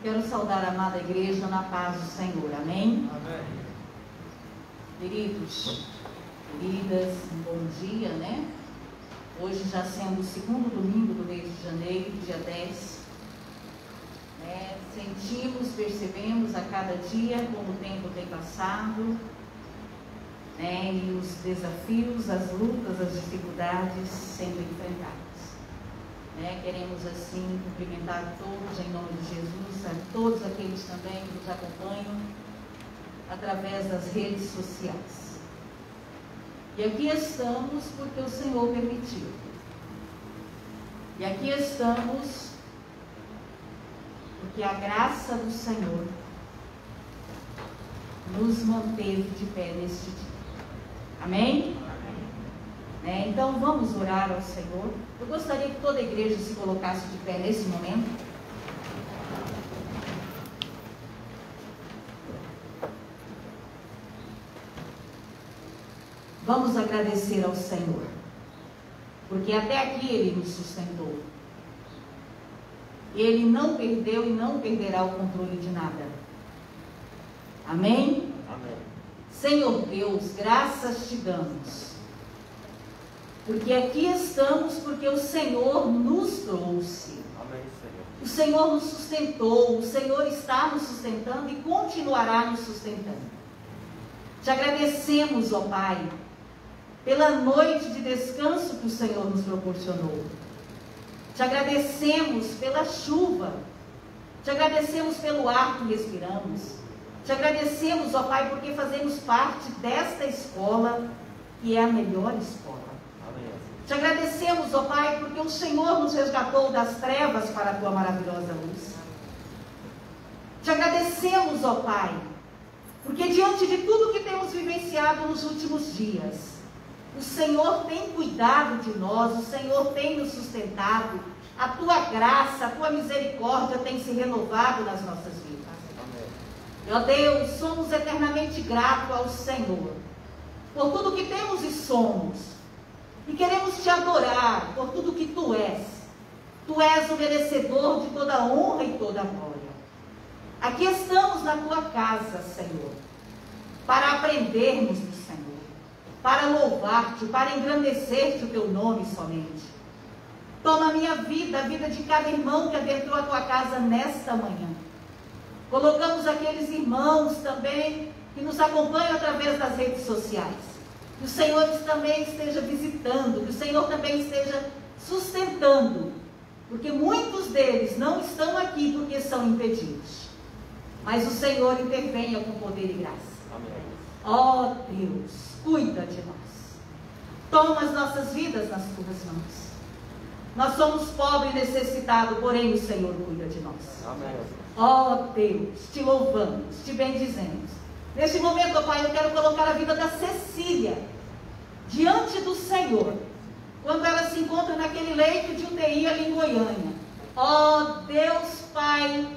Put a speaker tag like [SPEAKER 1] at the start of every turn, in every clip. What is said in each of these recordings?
[SPEAKER 1] Quero saudar a amada igreja na paz do Senhor. Amém?
[SPEAKER 2] Amém.
[SPEAKER 1] Queridos, queridas, um bom dia, né? Hoje já sendo o segundo domingo do mês de janeiro, dia 10. Né? Sentimos, percebemos a cada dia como o tempo tem passado, né? E os desafios, as lutas, as dificuldades sendo enfrentadas. Né? Queremos assim cumprimentar todos em nome de Jesus, a todos aqueles também que nos acompanham através das redes sociais. E aqui estamos porque o Senhor permitiu. E aqui estamos porque a graça do Senhor nos manteve de pé neste dia. Amém? Né? Então vamos orar ao Senhor. Eu gostaria que toda a igreja se colocasse de pé nesse momento. Vamos agradecer ao Senhor, porque até aqui Ele nos sustentou. Ele não perdeu e não perderá o controle de nada. Amém?
[SPEAKER 2] Amém.
[SPEAKER 1] Senhor Deus, graças te damos, porque aqui estamos porque o Senhor nos trouxe.
[SPEAKER 2] Amém, Senhor.
[SPEAKER 1] O Senhor nos sustentou, o Senhor está nos sustentando e continuará nos sustentando. Te agradecemos, ó Pai, pela noite de descanso que o Senhor nos proporcionou. Te agradecemos pela chuva. Te agradecemos pelo ar que respiramos. Te agradecemos, ó Pai, porque fazemos parte desta escola, que é a melhor escola.
[SPEAKER 2] Amém.
[SPEAKER 1] Te agradecemos, ó Pai, porque o Senhor nos resgatou das trevas para a Tua maravilhosa luz. Te agradecemos, ó Pai, porque diante de tudo que temos vivenciado nos últimos dias, o Senhor tem cuidado de nós, o Senhor tem nos sustentado, a Tua graça, a Tua misericórdia tem se renovado nas nossas vidas. Ó Deus, somos eternamente gratos ao Senhor, por tudo que temos e somos, e queremos Te adorar por tudo que Tu és. Tu és o merecedor de toda honra e toda glória. Aqui estamos na Tua casa, Senhor, para aprendermos do Senhor, para louvar-Te, para engrandecer-Te o Teu nome somente. Toma a minha vida, a vida de cada irmão que adentrou a Tua casa nesta manhã. Colocamos aqueles irmãos também que nos acompanham através das redes sociais. Que o Senhor também esteja visitando, que o Senhor também esteja sustentando, porque muitos deles não estão aqui porque são impedidos. Mas o Senhor intervenha com poder e graça.
[SPEAKER 2] Amém.
[SPEAKER 1] Ó Deus, cuida de nós. Toma as nossas vidas nas Tuas mãos. Nós somos pobres e necessitados, porém o Senhor cuida de nós.
[SPEAKER 2] Amém.
[SPEAKER 1] Ó Deus, Te louvamos, Te bendizemos. Neste momento, ó Pai, eu quero colocar a vida da Cecília diante do Senhor, quando ela se encontra naquele leito de UTI ali em Goiânia. Ó Deus Pai,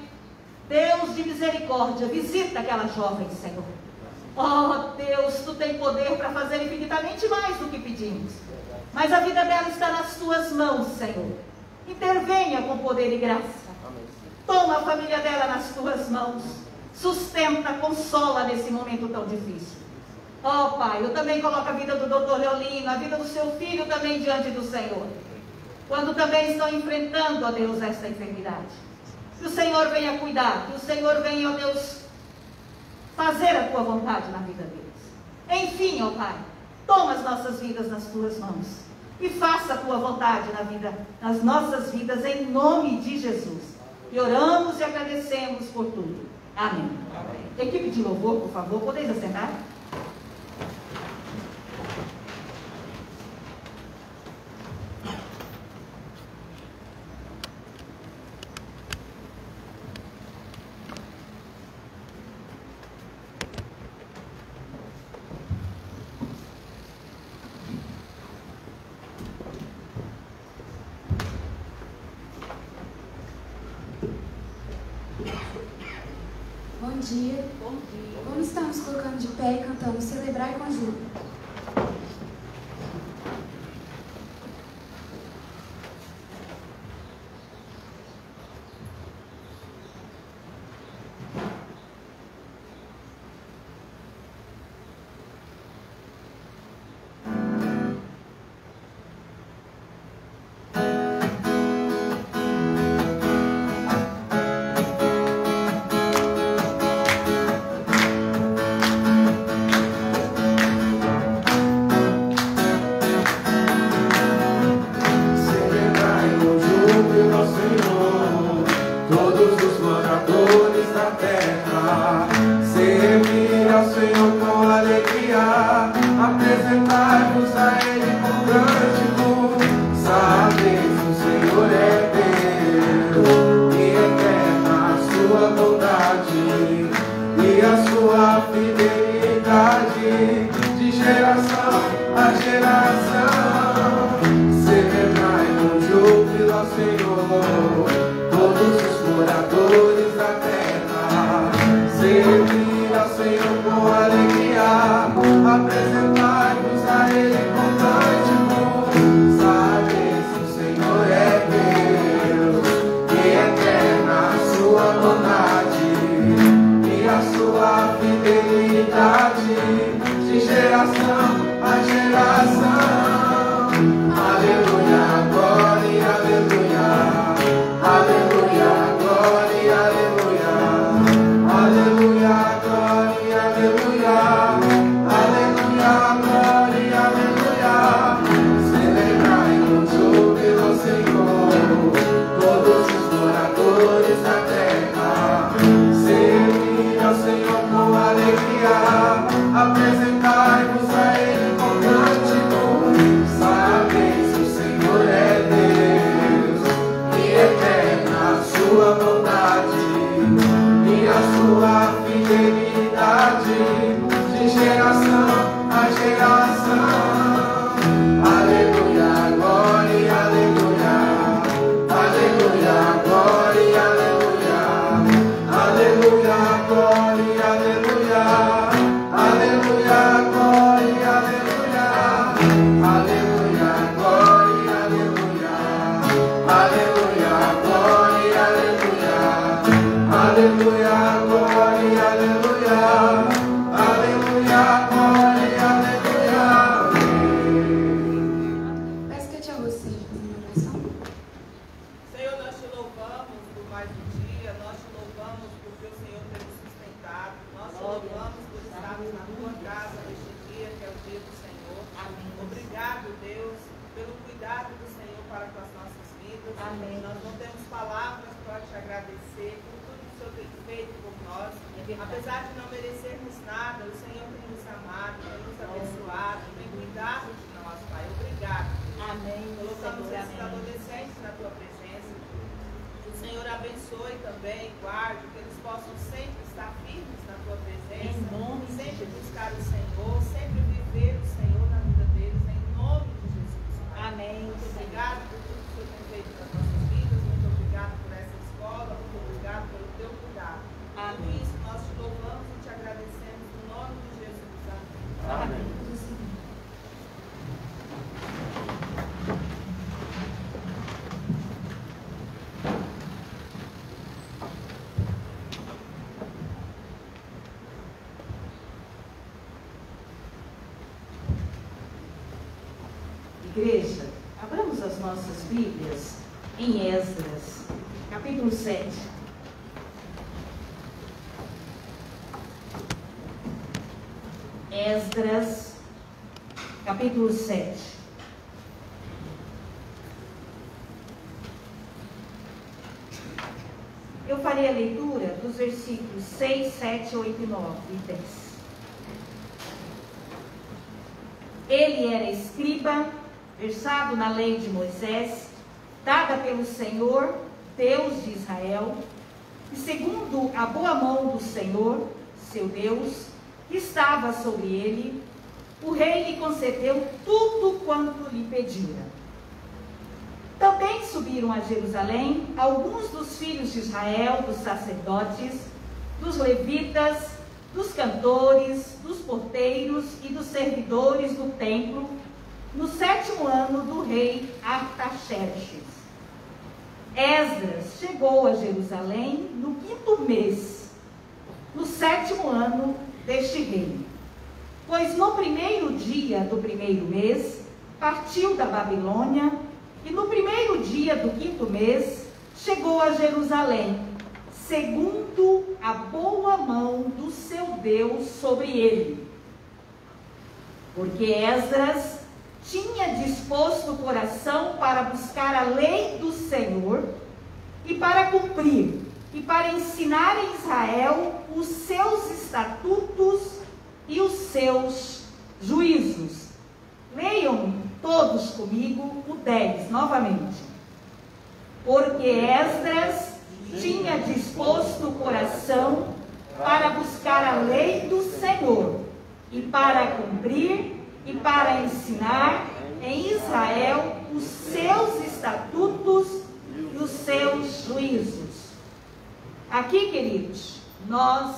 [SPEAKER 1] Deus de misericórdia, visita aquela jovem, Senhor. Ó Deus, Tu tem poder para fazer infinitamente mais do que pedimos. Mas a vida dela está nas Tuas mãos, Senhor. Intervenha com poder e graça. Toma a família dela nas Tuas mãos. Sustenta, consola nesse momento tão difícil. Ó Pai, eu também coloco a vida do Dr. Leolino, a vida do seu filho também diante do Senhor. Quando também estão enfrentando, ó Deus, esta enfermidade. Que o Senhor venha cuidar, que o Senhor venha, ó Deus, fazer a Tua vontade na vida deles. Enfim, ó Pai, toma as nossas vidas nas Tuas mãos e faça a Tua vontade nas nossas vidas, em nome de Jesus. E oramos e agradecemos por tudo. Amém.
[SPEAKER 2] Amém.
[SPEAKER 1] Equipe de louvor, por favor, podeis assentar?
[SPEAKER 3] Bom dia.
[SPEAKER 1] Bom dia.
[SPEAKER 3] Como estamos colocando de pé e cantando Celebrar com Júbilo.
[SPEAKER 2] todos os moradores da terra. Servir ao Senhor com alegria, apresentar-vos a Ele com cântico. Sabeis que o Senhor é Deus, e eterna a sua bondade e a sua fidelidade, de geração a geração. Celebrai com júbilo ao Senhor, todos os moradores da terra. Servir ao Senhor com alegria, apresentar-vos a Ele com cântico. Sabeis que o Senhor é Deus, e eterna a sua bondade e a sua fidelidade, de geração a geração. Aleluia, glória, aleluia. Aleluia, glória, aleluia. Aleluia, glória, aleluia. Aleluia, glória, aleluia. Celebrai com júbilo ao Senhor, todos os moradores da terra. Servir ao Senhor com alegria, apresentai-vos a Ele com cântico. Sabeis que o Senhor é Deus, e eterna a sua bondade e a sua fidelidade, de geração a geração. Aleluia, glória, aleluia. Aleluia, glória, aleluia. Aleluia, glória, aleluia. Aleluia, glória, aleluia. Aleluia, glória, aleluia. Aleluia, glória, aleluia. Aleluia, glória, aleluia. Aleluia, glória, aleluia.
[SPEAKER 3] Peço que eu te ouça, seja fazendo oração.
[SPEAKER 4] Senhor, nós te louvamos por mais um dia, nós te louvamos porque o Senhor tem nos sustentado, nós te louvamos por estarmos na tua casa neste dia, que é o dia do Senhor. Obrigado, Deus, pelo cuidado do Senhor para com as nossas vidas. Nós não temos palavras para te agradecer por tudo que o Senhor tem feito por nós. Apesar de não merecermos nada, o Senhor tem nos amado, tem nos abençoado, tem cuidado de nós, Pai. Obrigado.
[SPEAKER 1] Amém.
[SPEAKER 4] Colocamos esses adolescentes na tua presença. Que o Senhor abençoe também, guarde, que eles possam sempre estar firmes na tua presença, sempre buscar o Senhor, sempre viver o Senhor na vida deles, em nome de Jesus.
[SPEAKER 1] Amém.
[SPEAKER 4] Muito obrigado por tudo que o Senhor tem feito nas nossas vidas, muito obrigado por essa escola, muito obrigado pelo teu cuidado. Tudo isso nós te louvamos e te agradecemos no nome de Jesus. Amém.
[SPEAKER 1] Amém. Igreja, abramos as nossas Bíblias em Esdras, capítulo 7. Esdras, capítulo 7. Eu farei a leitura dos versículos 6, 7, 8, 9 e 10. Ele era escriba, versado na lei de Moisés, dada pelo Senhor, Deus de Israel, e segundo a boa mão do Senhor, seu Deus, que estava sobre ele, o rei lhe concedeu tudo quanto lhe pedira. Também subiram a Jerusalém alguns dos filhos de Israel, dos sacerdotes, dos levitas, dos cantores, dos porteiros e dos servidores do templo, no 7º ano do rei Artaxerxes. Esdras chegou a Jerusalém no 5º mês, no 7º ano deste rei. Pois no 1º dia do 1º mês, partiu da Babilônia, e no 1º dia do 5º mês, chegou a Jerusalém, segundo a boa mão do seu Deus sobre ele. Porque Esdras tinha disposto o coração para buscar a lei do Senhor e para cumprir e para ensinar em Israel os seus estatutos e os seus juízos. Leiam todos comigo o 10 novamente. Porque Esdras tinha disposto o coração para buscar a lei do Senhor, e para cumprir e para ensinar em Israel os seus estatutos e os seus juízos. Aqui, queridos, nós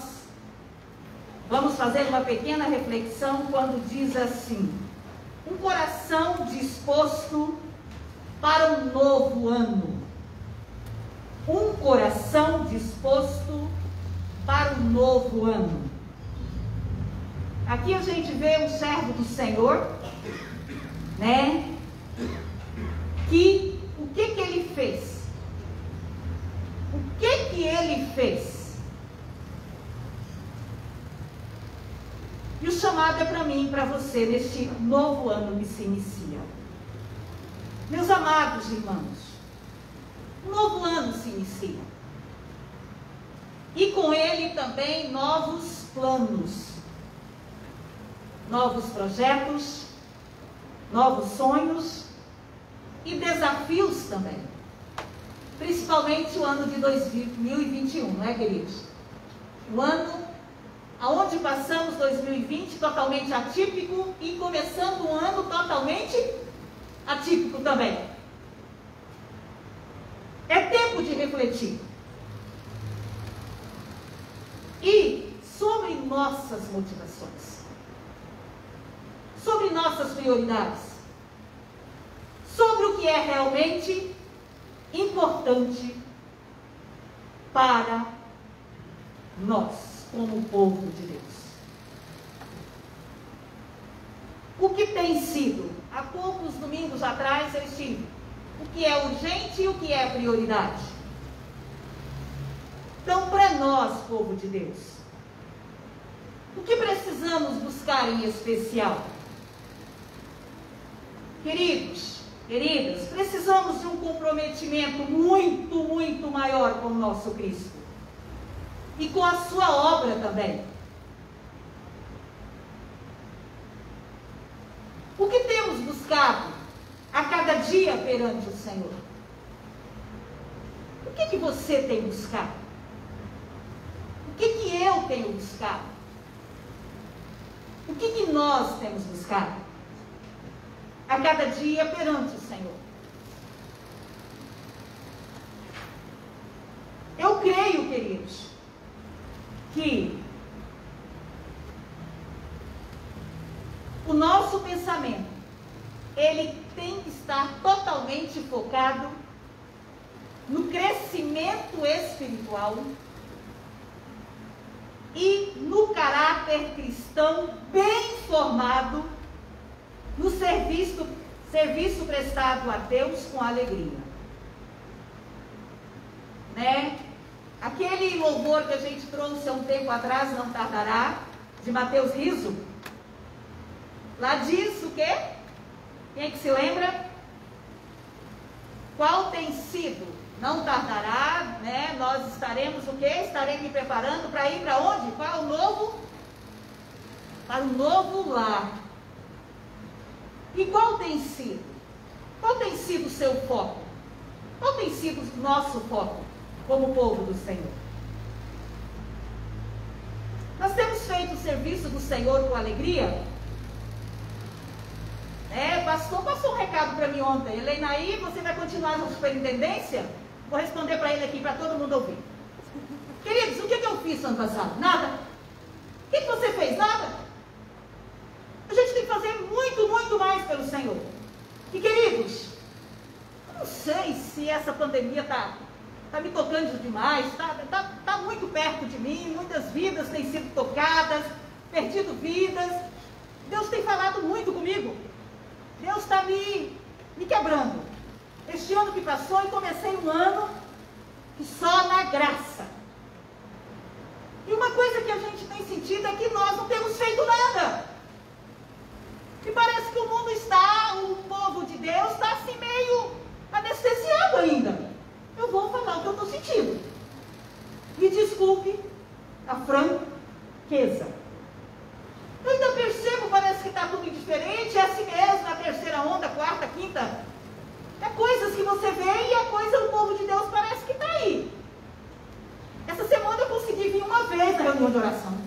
[SPEAKER 1] vamos fazer uma pequena reflexão quando diz assim: um coração disposto para um novo ano. Um coração disposto para um novo ano. Aqui a gente vê um servo do Senhor, né? Que o que ele fez? O que ele fez? E o chamado é para mim e para você neste novo ano que se inicia. Meus amados irmãos, um novo ano se inicia. E com ele também novos planos, novos projetos, novos sonhos e desafios também. Principalmente o ano de 2021, não é, queridos? O ano onde passamos 2020 totalmente atípico e começando um ano totalmente atípico também. É tempo de refletir. E sobre nossas motivações, sobre nossas prioridades, sobre o que é realmente importante para nós, como povo de Deus. O que tem sido, há poucos domingos atrás eu estive, o que é urgente e o que é prioridade. Então, para nós, povo de Deus, o que precisamos buscar em especial? Queridos, queridas, precisamos de um comprometimento muito, muito maior com o nosso Cristo. E com a sua obra também. O que temos buscado a cada dia perante o Senhor? O que você tem buscado? O que eu tenho buscado? O que nós temos buscado a cada dia perante o Senhor? Eu creio, queridos, que o nosso pensamento, ele tem que estar totalmente focado no crescimento espiritual e no caráter cristão bem formado, no serviço prestado a Deus com alegria. Né? Aquele louvor que a gente trouxe há um tempo atrás, Não Tardará, de Mateus Riso, lá diz o quê? Quem é que se lembra? Qual tem sido? Não tardará, né? Nós estaremos o quê? Estaremos me preparando para ir para onde? Para o novo? Para o novo lar. E qual tem sido? Qual tem sido o seu foco? Qual tem sido o nosso foco como povo do Senhor? Nós temos feito o serviço do Senhor com alegria? Pastor passou um recado para mim ontem. Eleinaí, você vai continuar na superintendência? Vou responder para ele aqui, para todo mundo ouvir. Queridos, o que eu fiz ano passado? Nada. O que você fez? Nada. A gente tem que fazer muito, muito mais pelo Senhor. E queridos, eu não sei se essa pandemia está me tocando demais, está muito perto de mim, muitas vidas têm sido tocadas, perdido vidas. Deus tem falado muito comigo. Deus está me quebrando. Este ano que passou, eu comecei um ano que só na graça. E uma coisa que a gente tem sentido é que nós não temos feito nada. E parece que o mundo o povo de Deus está assim meio anestesiado ainda. Eu vou falar o que eu estou sentindo. desculpe a franqueza. Eu ainda percebo, parece que está tudo diferente, é assim mesmo, na terceira onda, quarta, quinta. É coisas que você vê e a coisa do povo de Deus parece que está aí. Essa semana eu consegui vir uma vez na reunião de oração.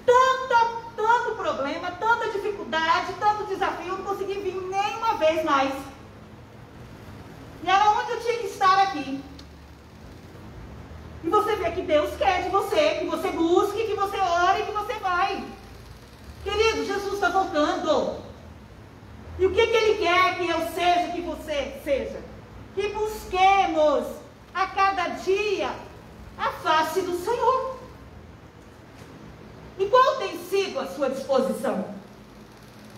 [SPEAKER 1] Tanto problema, tanta dificuldade, tanto desafio, eu não consegui vir nenhuma vez mais. E era onde eu tinha que estar aqui. E você vê que Deus quer de você, que você busque, que você ore, que você vai. Querido, Jesus está voltando. E o que Ele quer que eu seja, que você seja? Que busquemos a cada dia a face do Senhor. E qual tem sido a sua disposição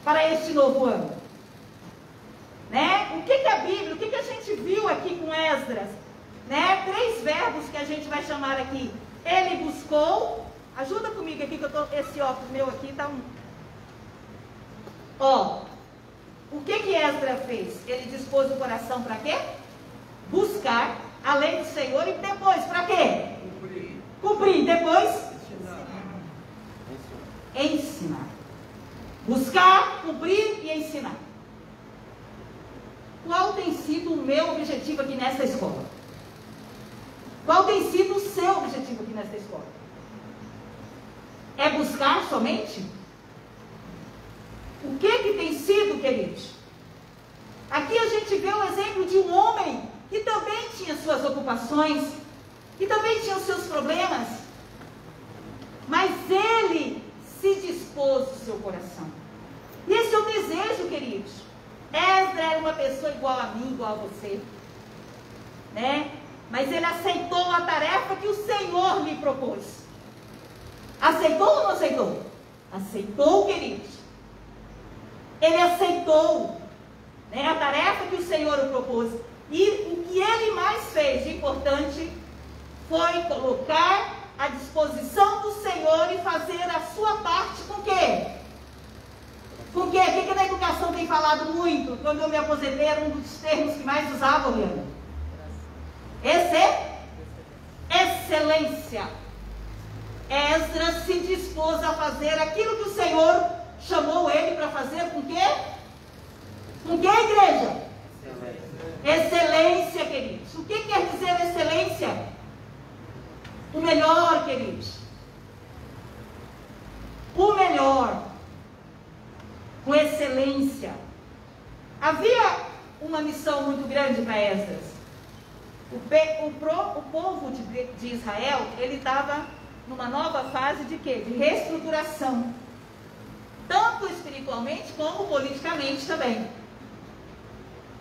[SPEAKER 1] para este novo ano? Né? O que a Bíblia, o que a gente viu aqui com Esdras? Né? 3 verbos que a gente vai chamar aqui. Ele buscou. Ajuda comigo aqui, que eu tô, esse óculos meu aqui está um... Ó, o que Esdras fez? Ele dispôs o coração para quê? Buscar a lei do Senhor e depois, para quê? Cumprir. Depois? Ensinar. Buscar, cumprir e ensinar. Qual tem sido o meu objetivo aqui nesta escola? Qual tem sido o seu objetivo aqui nesta escola? É buscar somente? O que tem sido, queridos? Aqui a gente vê o exemplo de um homem que também tinha suas ocupações, que também tinha os seus problemas, mas ele se dispôs do seu coração. E esse é o desejo, queridos. Esdras era uma pessoa igual a mim, igual a você, né? Mas ele aceitou a tarefa que o Senhor lhe propôs. Aceitou ou não aceitou? Aceitou, queridos. Ele aceitou, né, a tarefa que o Senhor o propôs. E o que ele mais fez de importante foi colocar à disposição do Senhor e fazer a sua parte com o quê? Com o quê? O que na educação tem falado muito? Quando eu me aposentei, era um dos termos que mais usava, Leandro. Excelência. Esdras se dispôs a fazer aquilo que o Senhor chamou ele para fazer com quê? Com que, igreja? Excelência, queridos. O que quer dizer excelência? O melhor, queridos. O melhor. Com excelência. Havia uma missão muito grande para Esdras. O povo de Israel, ele estava numa nova fase de quê? De reestruturação. Tanto espiritualmente como politicamente também.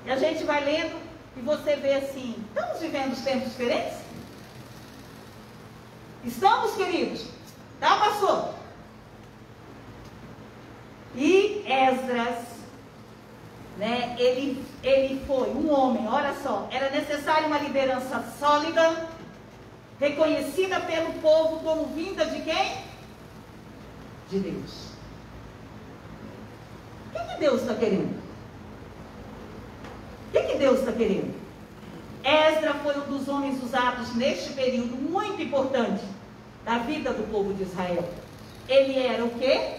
[SPEAKER 1] E a gente vai lendo e você vê assim, estamos vivendo os tempos diferentes? Estamos, queridos? Tá, pastor? E Esdras, né, ele foi um homem, olha só, era necessária uma liderança sólida, reconhecida pelo povo como vinda de quem? De Deus. O que Deus está querendo? O que Deus está querendo? Esdras foi um dos homens usados neste período muito importante da vida do povo de Israel. Ele era o quê?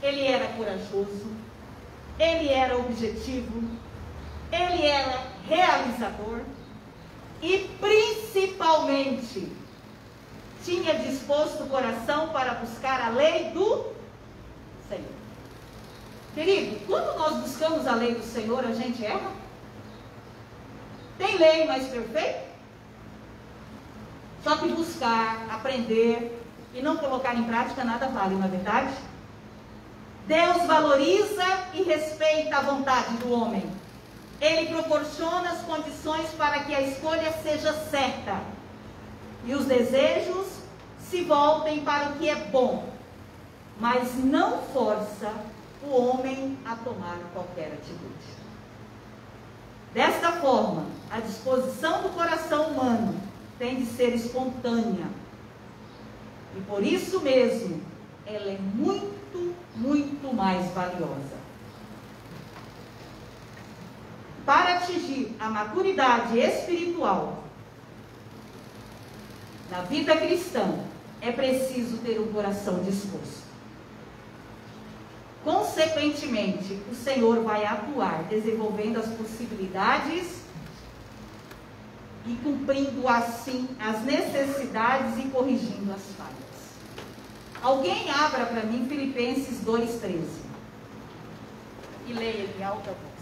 [SPEAKER 1] Ele era corajoso, ele era objetivo, ele era realizador e principalmente tinha disposto o coração para buscar a lei do Senhor. Querido, quando nós buscamos a lei do Senhor, a gente erra? Tem lei mais perfeita? Só que buscar, aprender e não colocar em prática nada vale, não é verdade? Deus valoriza e respeita a vontade do homem. Ele proporciona as condições para que a escolha seja certa e os desejos se voltem para o que é bom, mas não força o homem a tomar qualquer atitude. Desta forma, a disposição do coração humano tem de ser espontânea. E por isso mesmo, ela é muito mais valiosa. Para atingir a maturidade espiritual, Na vida cristã, é preciso ter um coração disposto. Consequentemente, o Senhor vai atuar, desenvolvendo as possibilidades e cumprindo assim as necessidades e corrigindo as falhas. Alguém abra para mim Filipenses 2,13 e leia em alta voz.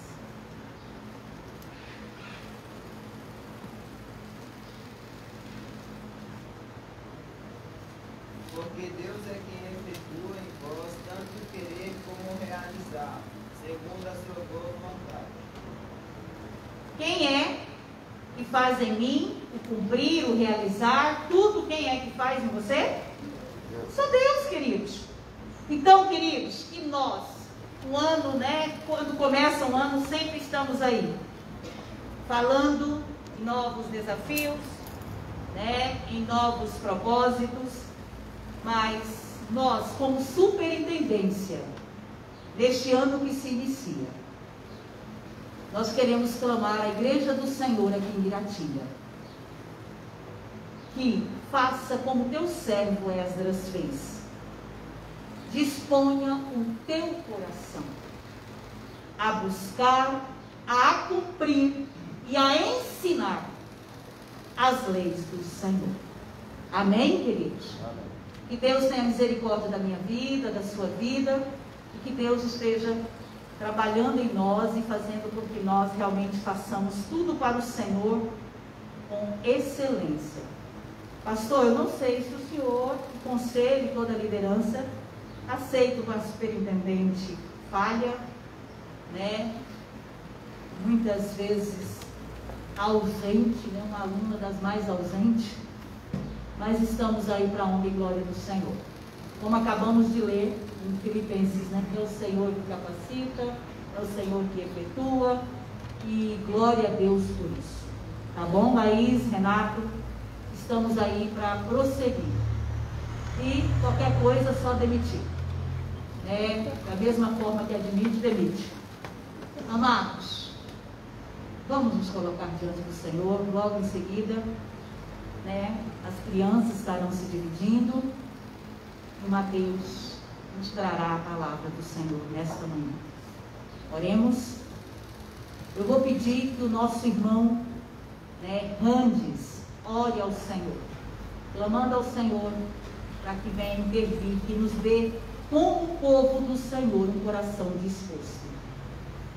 [SPEAKER 5] Porque Deus é quem efetua em vós tanto querer como realizar, segundo a sua boa vontade.
[SPEAKER 1] Quem é que faz em mim o cumprir, o realizar, tudo? Quem é que faz em você? Só Deus, queridos. Então, queridos, e nós, o ano, né, quando começa um ano, sempre estamos aí, falando em novos desafios, né, em novos propósitos, mas nós, como superintendência deste ano que se inicia, nós queremos clamar à Igreja do Senhor aqui em Iratinga, que faça como teu servo Esdras fez. Disponha o teu coração a buscar, a cumprir e a ensinar as leis do Senhor. Amém, queridos? Amém. Que Deus tenha misericórdia da minha vida, da sua vida, e que Deus esteja trabalhando em nós e fazendo com que nós realmente façamos tudo para o Senhor com excelência. Pastor, eu não sei se o senhor, o conselho e toda a liderança aceita quando a superintendente falha, né? Muitas vezes ausente, né? Uma aluna das mais ausentes, mas estamos aí para a honra e glória do Senhor. Como acabamos de ler em Filipenses, né? Que é o Senhor que capacita, é o Senhor que efetua, e glória a Deus por isso. Tá bom, Laís, Renato? Estamos aí para prosseguir. E qualquer coisa é só demitir. Né? Da mesma forma que admite, demite. Amados, vamos nos colocar diante do Senhor. Logo em seguida, né, as crianças estarão se dividindo. E Mateus nos trará a palavra do Senhor nesta manhã. Oremos. Eu vou pedir que o nosso irmão, né, Randes, ore ao Senhor, clamando ao Senhor para que venha intervir, que nos dê, como o povo do Senhor, um coração disposto,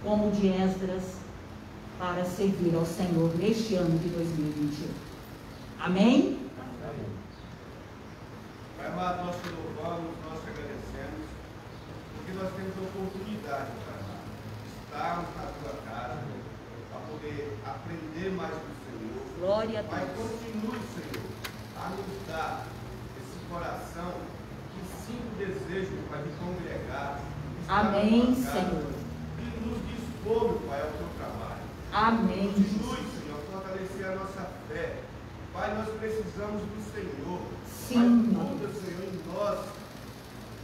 [SPEAKER 1] como o de Esdras, para servir ao Senhor neste ano de 2021. Amém?
[SPEAKER 2] Amém. Pai amado, nós te louvamos, nós te agradecemos, porque nós temos a oportunidade, Pai amado, de estarmos na tua casa, para poder aprender mais do Senhor.
[SPEAKER 1] Glória a Deus.
[SPEAKER 2] Pai, continue, Senhor, a nos dar esse coração que sinta o desejo, Pai, de congregar. De
[SPEAKER 1] Amém,
[SPEAKER 2] casa,
[SPEAKER 1] Senhor.
[SPEAKER 2] E nos dispor, meu Pai, ao teu trabalho.
[SPEAKER 1] Amém.
[SPEAKER 2] Continue, Senhor, a fortalecer a nossa fé. Pai, nós precisamos do Senhor.
[SPEAKER 1] Sim.
[SPEAKER 2] Pai, muda, Senhor, em nós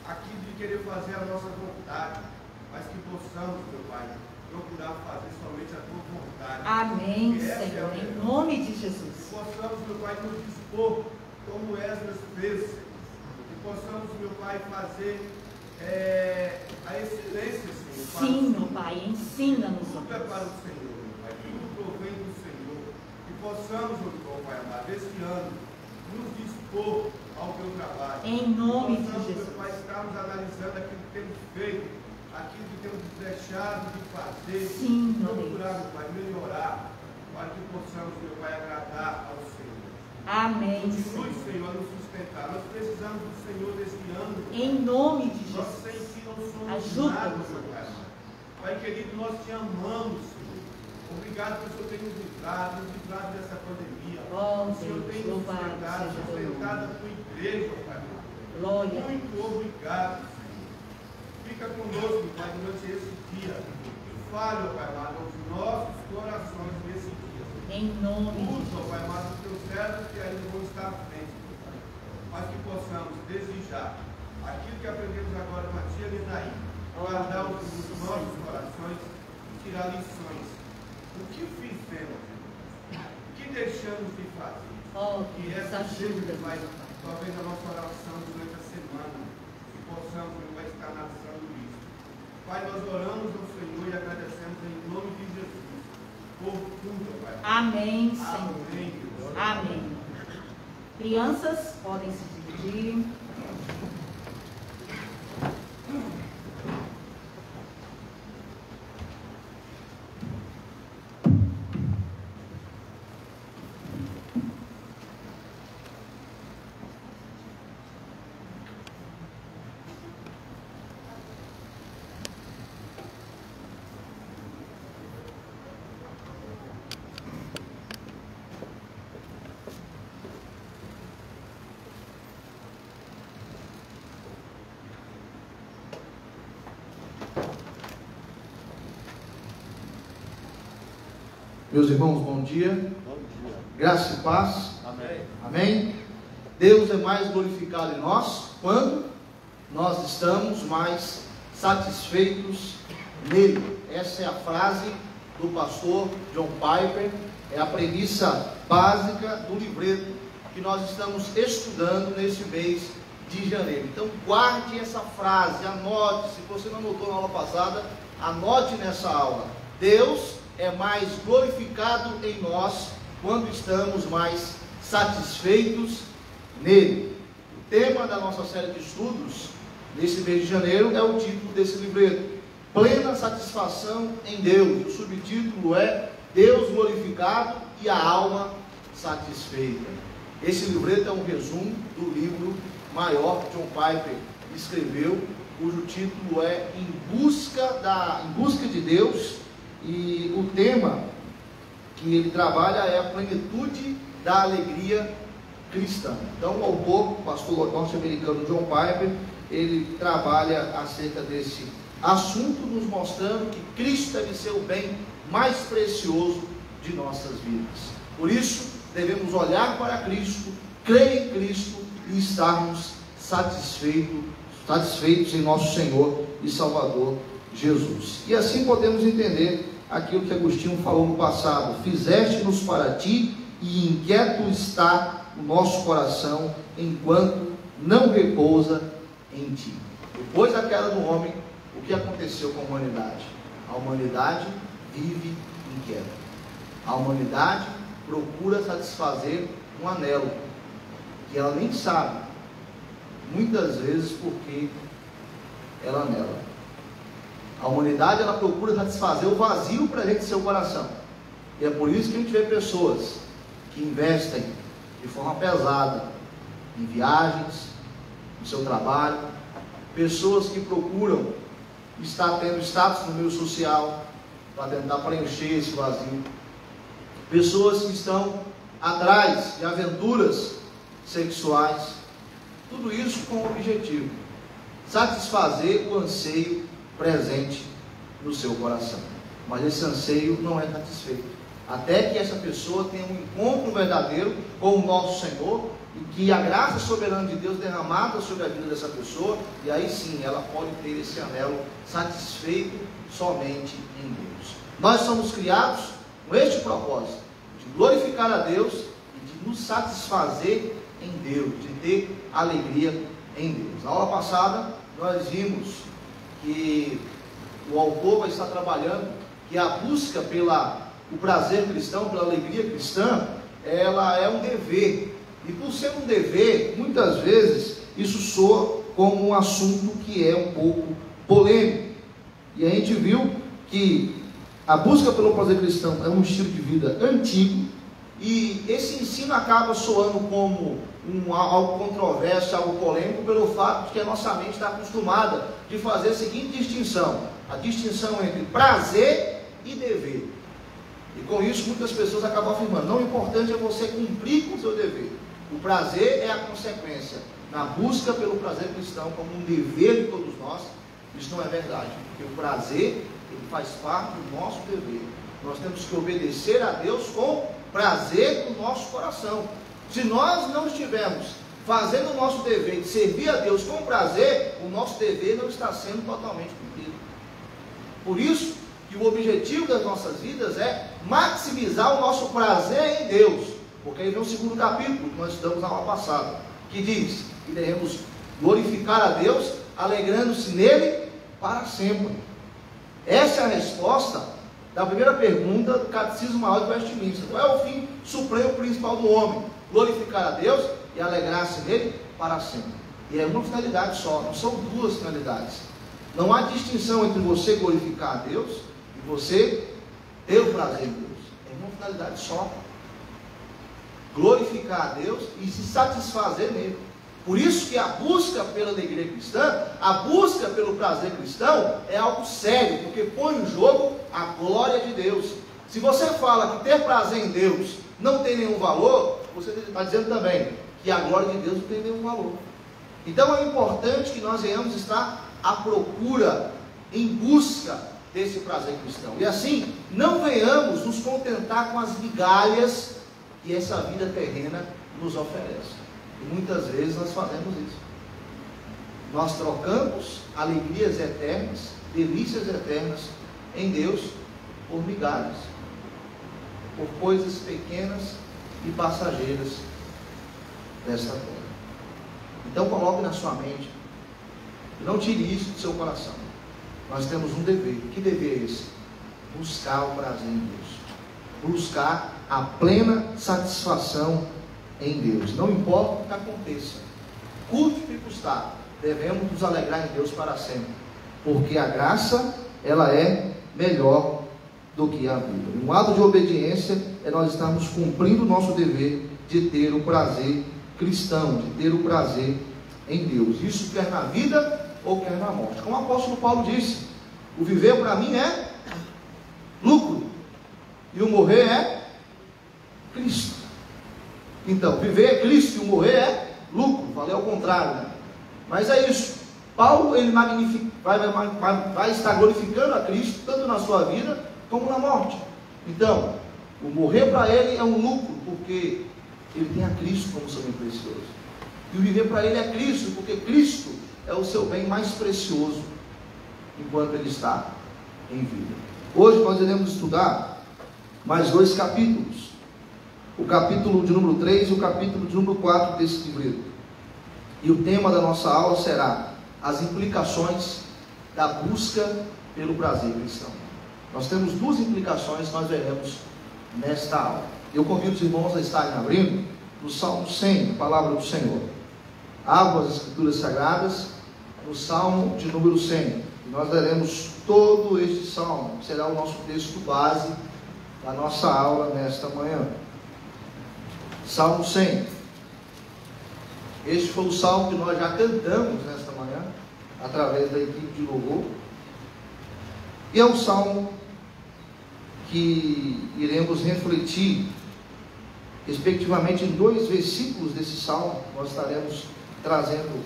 [SPEAKER 2] aquilo de querer fazer a nossa vontade, mas que possamos, meu Pai, procurar fazer somente a tua vontade.
[SPEAKER 1] Amém, Senhor, em nome de Jesus.
[SPEAKER 2] Que possamos, meu Pai, nos dispor como Esdras fez. Que possamos, meu Pai, fazer a excelência, Senhor.
[SPEAKER 1] Sim, meu Pai, ensina-nos.
[SPEAKER 2] Tudo é para o Senhor, meu Pai. Tudo provém do Senhor. Que possamos, meu Pai amado, este ano, nos dispor ao teu trabalho.
[SPEAKER 1] Em nome de
[SPEAKER 2] possamos,
[SPEAKER 1] Jesus.
[SPEAKER 2] meu Pai, estarmos analisando aquilo que temos feito, aquilo que temos deixado de fazer.
[SPEAKER 1] Sim, meu
[SPEAKER 2] procurar, meu Pai, melhorar, para que possamos, meu Pai, agradar ao Senhor.
[SPEAKER 1] Amém,
[SPEAKER 2] Continue,
[SPEAKER 1] Senhor.
[SPEAKER 2] Senhor, a nos sustentar. Nós precisamos do Senhor neste ano.
[SPEAKER 1] Em nome de
[SPEAKER 2] Nós
[SPEAKER 1] Jesus.
[SPEAKER 2] sem ti não somos
[SPEAKER 1] Ajuda-nos,
[SPEAKER 2] nada, meu Pai. Pai querido, nós te amamos, Senhor. Obrigado por o Senhor ter nos livrado dessa pandemia.
[SPEAKER 1] Oh,
[SPEAKER 2] O Senhor tem nos
[SPEAKER 1] louvado
[SPEAKER 2] sustentado,
[SPEAKER 1] seja teu
[SPEAKER 2] sustentado a
[SPEAKER 1] nome.
[SPEAKER 2] tua igreja, Pai.
[SPEAKER 1] Glória.
[SPEAKER 2] Muito obrigado, Senhor. Fica conosco, Pai, durante esse dia. E fale, ó Pai amado, aos nossos corações nesse dia.
[SPEAKER 1] Em nome de
[SPEAKER 2] Usa, ó
[SPEAKER 1] Jesus.
[SPEAKER 2] Pai amado, os teus servos que ainda vão estar à frente, meu Pai. Mas que possamos desejar aquilo que aprendemos agora com a tia Lidaí, guardar os nossos corações e tirar lições. O que fizemos, o que deixamos de fazer?
[SPEAKER 1] Oh,
[SPEAKER 2] que
[SPEAKER 1] Deus,
[SPEAKER 2] essa seja,
[SPEAKER 1] ajuda.
[SPEAKER 2] Pai, talvez a nossa oração durante a semana, que possamos, Pai, estar na ação do Cristo. Pai, nós oramos ao Senhor e agradecemos em nome de Jesus por tudo, Pai.
[SPEAKER 1] Amém, Senhor.
[SPEAKER 2] Amém, Deus.
[SPEAKER 1] Amém. Crianças, podem se dividir.
[SPEAKER 6] Meus irmãos, bom dia.
[SPEAKER 2] Bom dia.
[SPEAKER 6] Graça e paz.
[SPEAKER 2] Amém.
[SPEAKER 6] Amém. Deus é mais glorificado em nós quando nós estamos mais satisfeitos nele. Essa é a frase do pastor John Piper, é a premissa básica do livreto que nós estamos estudando nesse mês de janeiro. Então guarde essa frase, anote. Se você não anotou na aula passada, anote nessa aula. Deus é mais glorificado em nós quando estamos mais satisfeitos nele. O tema da nossa série de estudos nesse mês de janeiro é o título desse livreto: Plena Satisfação em Deus. O subtítulo é Deus glorificado e a alma satisfeita. Esse livreto é um resumo do livro maior que John Piper escreveu, cujo título é Em Busca de Deus. E o tema que ele trabalha é a plenitude da alegria cristã. Então o autor, o pastor norte-americano John Piper, ele trabalha acerca desse assunto, nos mostrando que Cristo deve ser o bem mais precioso de nossas vidas. Por isso, devemos olhar para Cristo, crer em Cristo e estarmos satisfeitos em nosso Senhor e Salvador Jesus. E assim podemos entender aquilo que Agostinho falou no passado: fizeste-nos para ti, e inquieto está o nosso coração, enquanto não repousa em ti. Depois da queda do homem, o que aconteceu com a humanidade? A humanidade vive inquieta. A humanidade procura satisfazer um anelo que ela nem sabe, muitas vezes, porque ela anela. A humanidade, ela procura satisfazer o vazio presente em seu coração. E é por isso que a gente vê pessoas que investem de forma pesada em viagens, no seu trabalho, pessoas que procuram estar tendo status no meio social para tentar preencher esse vazio, pessoas que estão atrás de aventuras sexuais, tudo isso com o objetivo: satisfazer o anseio presente no seu coração. Mas esse anseio não é satisfeito até que essa pessoa tenha um encontro verdadeiro com o nosso Senhor, e que a graça soberana de Deus derramada sobre a vida dessa pessoa, e aí sim ela pode ter esse anelo satisfeito somente em Deus. Nós somos criados com este propósito, de glorificar a Deus e de nos satisfazer em Deus, de ter alegria em Deus. Na aula passada nós vimos que o autor vai estar trabalhando que a busca o prazer cristão, pela alegria cristã, ela é um dever. E por ser um dever, muitas vezes isso soa como um assunto que é um pouco polêmico. E a gente viu que a busca pelo prazer cristão é um estilo de vida antigo, e esse ensino acaba soando como algo controverso, algo polêmico, pelo fato de que a nossa mente está acostumada de fazer a seguinte distinção: a distinção entre prazer e dever. E com isso muitas pessoas acabam afirmando: não, o importante é você cumprir com o seu dever. O prazer é a consequência. Na busca pelo prazer cristão como um dever de todos nós, isso não é verdade, porque o prazer, ele faz parte do nosso dever. Nós temos que obedecer a Deus com prazer no nosso coração. Se nós não estivermos fazendo o nosso dever de servir a Deus com prazer, o nosso dever não está sendo totalmente cumprido. Por isso que o objetivo das nossas vidas é maximizar o nosso prazer em Deus, Porque aí vem o segundo capítulo que nós estudamos na aula passada, que diz que devemos glorificar a Deus, alegrando-se nele para sempre. Essa é a resposta da primeira pergunta do Catecismo Maior de Westminster. Qual é o fim supremo principal do homem? Glorificar a Deus e alegrar-se nele para sempre. E é uma finalidade só, não são duas finalidades. Não há distinção entre você glorificar a Deus e você ter o prazer em Deus. É uma finalidade só. Glorificar a Deus e se satisfazer nele. Por isso que a busca pela alegria cristã, a busca pelo prazer cristão é algo sério, porque põe em jogo a glória de Deus. Se você fala que ter prazer em Deus não tem nenhum valor, você está dizendo também que a glória de Deus não tem nenhum valor. Então é importante que nós venhamos estar à procura, em busca desse prazer cristão. E assim, não venhamos nos contentar com as migalhas que essa vida terrena nos oferece. E muitas vezes nós fazemos isso. Nós trocamos alegrias eternas, delícias eternas em Deus por migalhas, por coisas pequenas e passageiras desta terra. Então coloque na sua mente, e não tire isso do seu coração. Nós temos um dever. Que dever é esse? Buscar o prazer em Deus, buscar a plena satisfação em Deus, não importa o que aconteça, custe o que custar, devemos nos alegrar em Deus para sempre, porque a graça, ela é melhor do que a vida. Um ato de obediência é nós estarmos cumprindo o nosso dever de ter o prazer cristão, de ter o prazer em Deus, isso quer na vida ou quer na morte. Como o apóstolo Paulo disse, o viver para mim é lucro, e o morrer é Cristo. Então, viver é Cristo e o morrer é lucro. Falei ao contrário, né? Mas é isso. Paulo, ele vai estar glorificando a Cristo, tanto na sua vida, como na morte. Então, o morrer para ele é um lucro, porque ele tem a Cristo como seu bem precioso. E o viver para ele é Cristo, porque Cristo é o seu bem mais precioso, enquanto ele está em vida. Hoje nós iremos estudar mais 2 capítulos. O capítulo de número 3 e o capítulo de número 4 desse livro. E o tema da nossa aula será as implicações da busca pelo prazer cristão. Nós temos 2 implicações que nós veremos nesta aula. Eu convido os irmãos a estarem abrindo no Salmo 100, a palavra do Senhor. Abram as Escrituras Sagradas no Salmo de número 100. E nós leremos todo este salmo, que será o nosso texto base da nossa aula nesta manhã. Salmo 100. Este foi o salmo que nós já cantamos nesta manhã, através da equipe de louvor. E é um salmo que iremos refletir, respectivamente, em 2 versículos desse salmo. Nós estaremos trazendo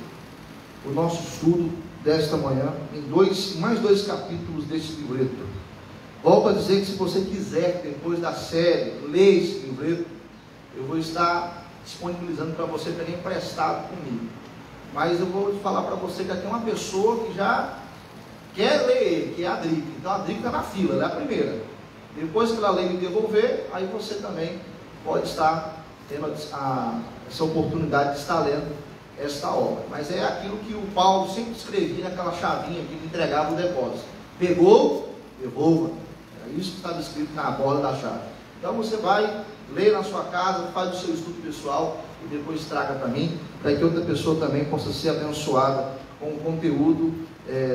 [SPEAKER 6] o nosso estudo desta manhã, em mais 2 capítulos deste livreto. Volto a dizer que se você quiser, depois da série, ler esse livreto, eu vou estar disponibilizando para você também emprestado comigo. Mas eu vou falar para você que aqui é uma pessoa que já quer ler ele, que é a Drica. Então a Drica está na fila, ela é a primeira. Depois que ela ler e me devolver, aí você também pode estar tendo essa oportunidade de estar lendo esta obra. Mas é aquilo que o Paulo sempre escrevia naquela chavinha que ele entregava o depósito. Pegou, devolva. É isso que estava escrito na borda da chave. Então você vai ler na sua casa, faz o seu estudo pessoal e depois traga para mim, para que outra pessoa também possa ser abençoada com o conteúdo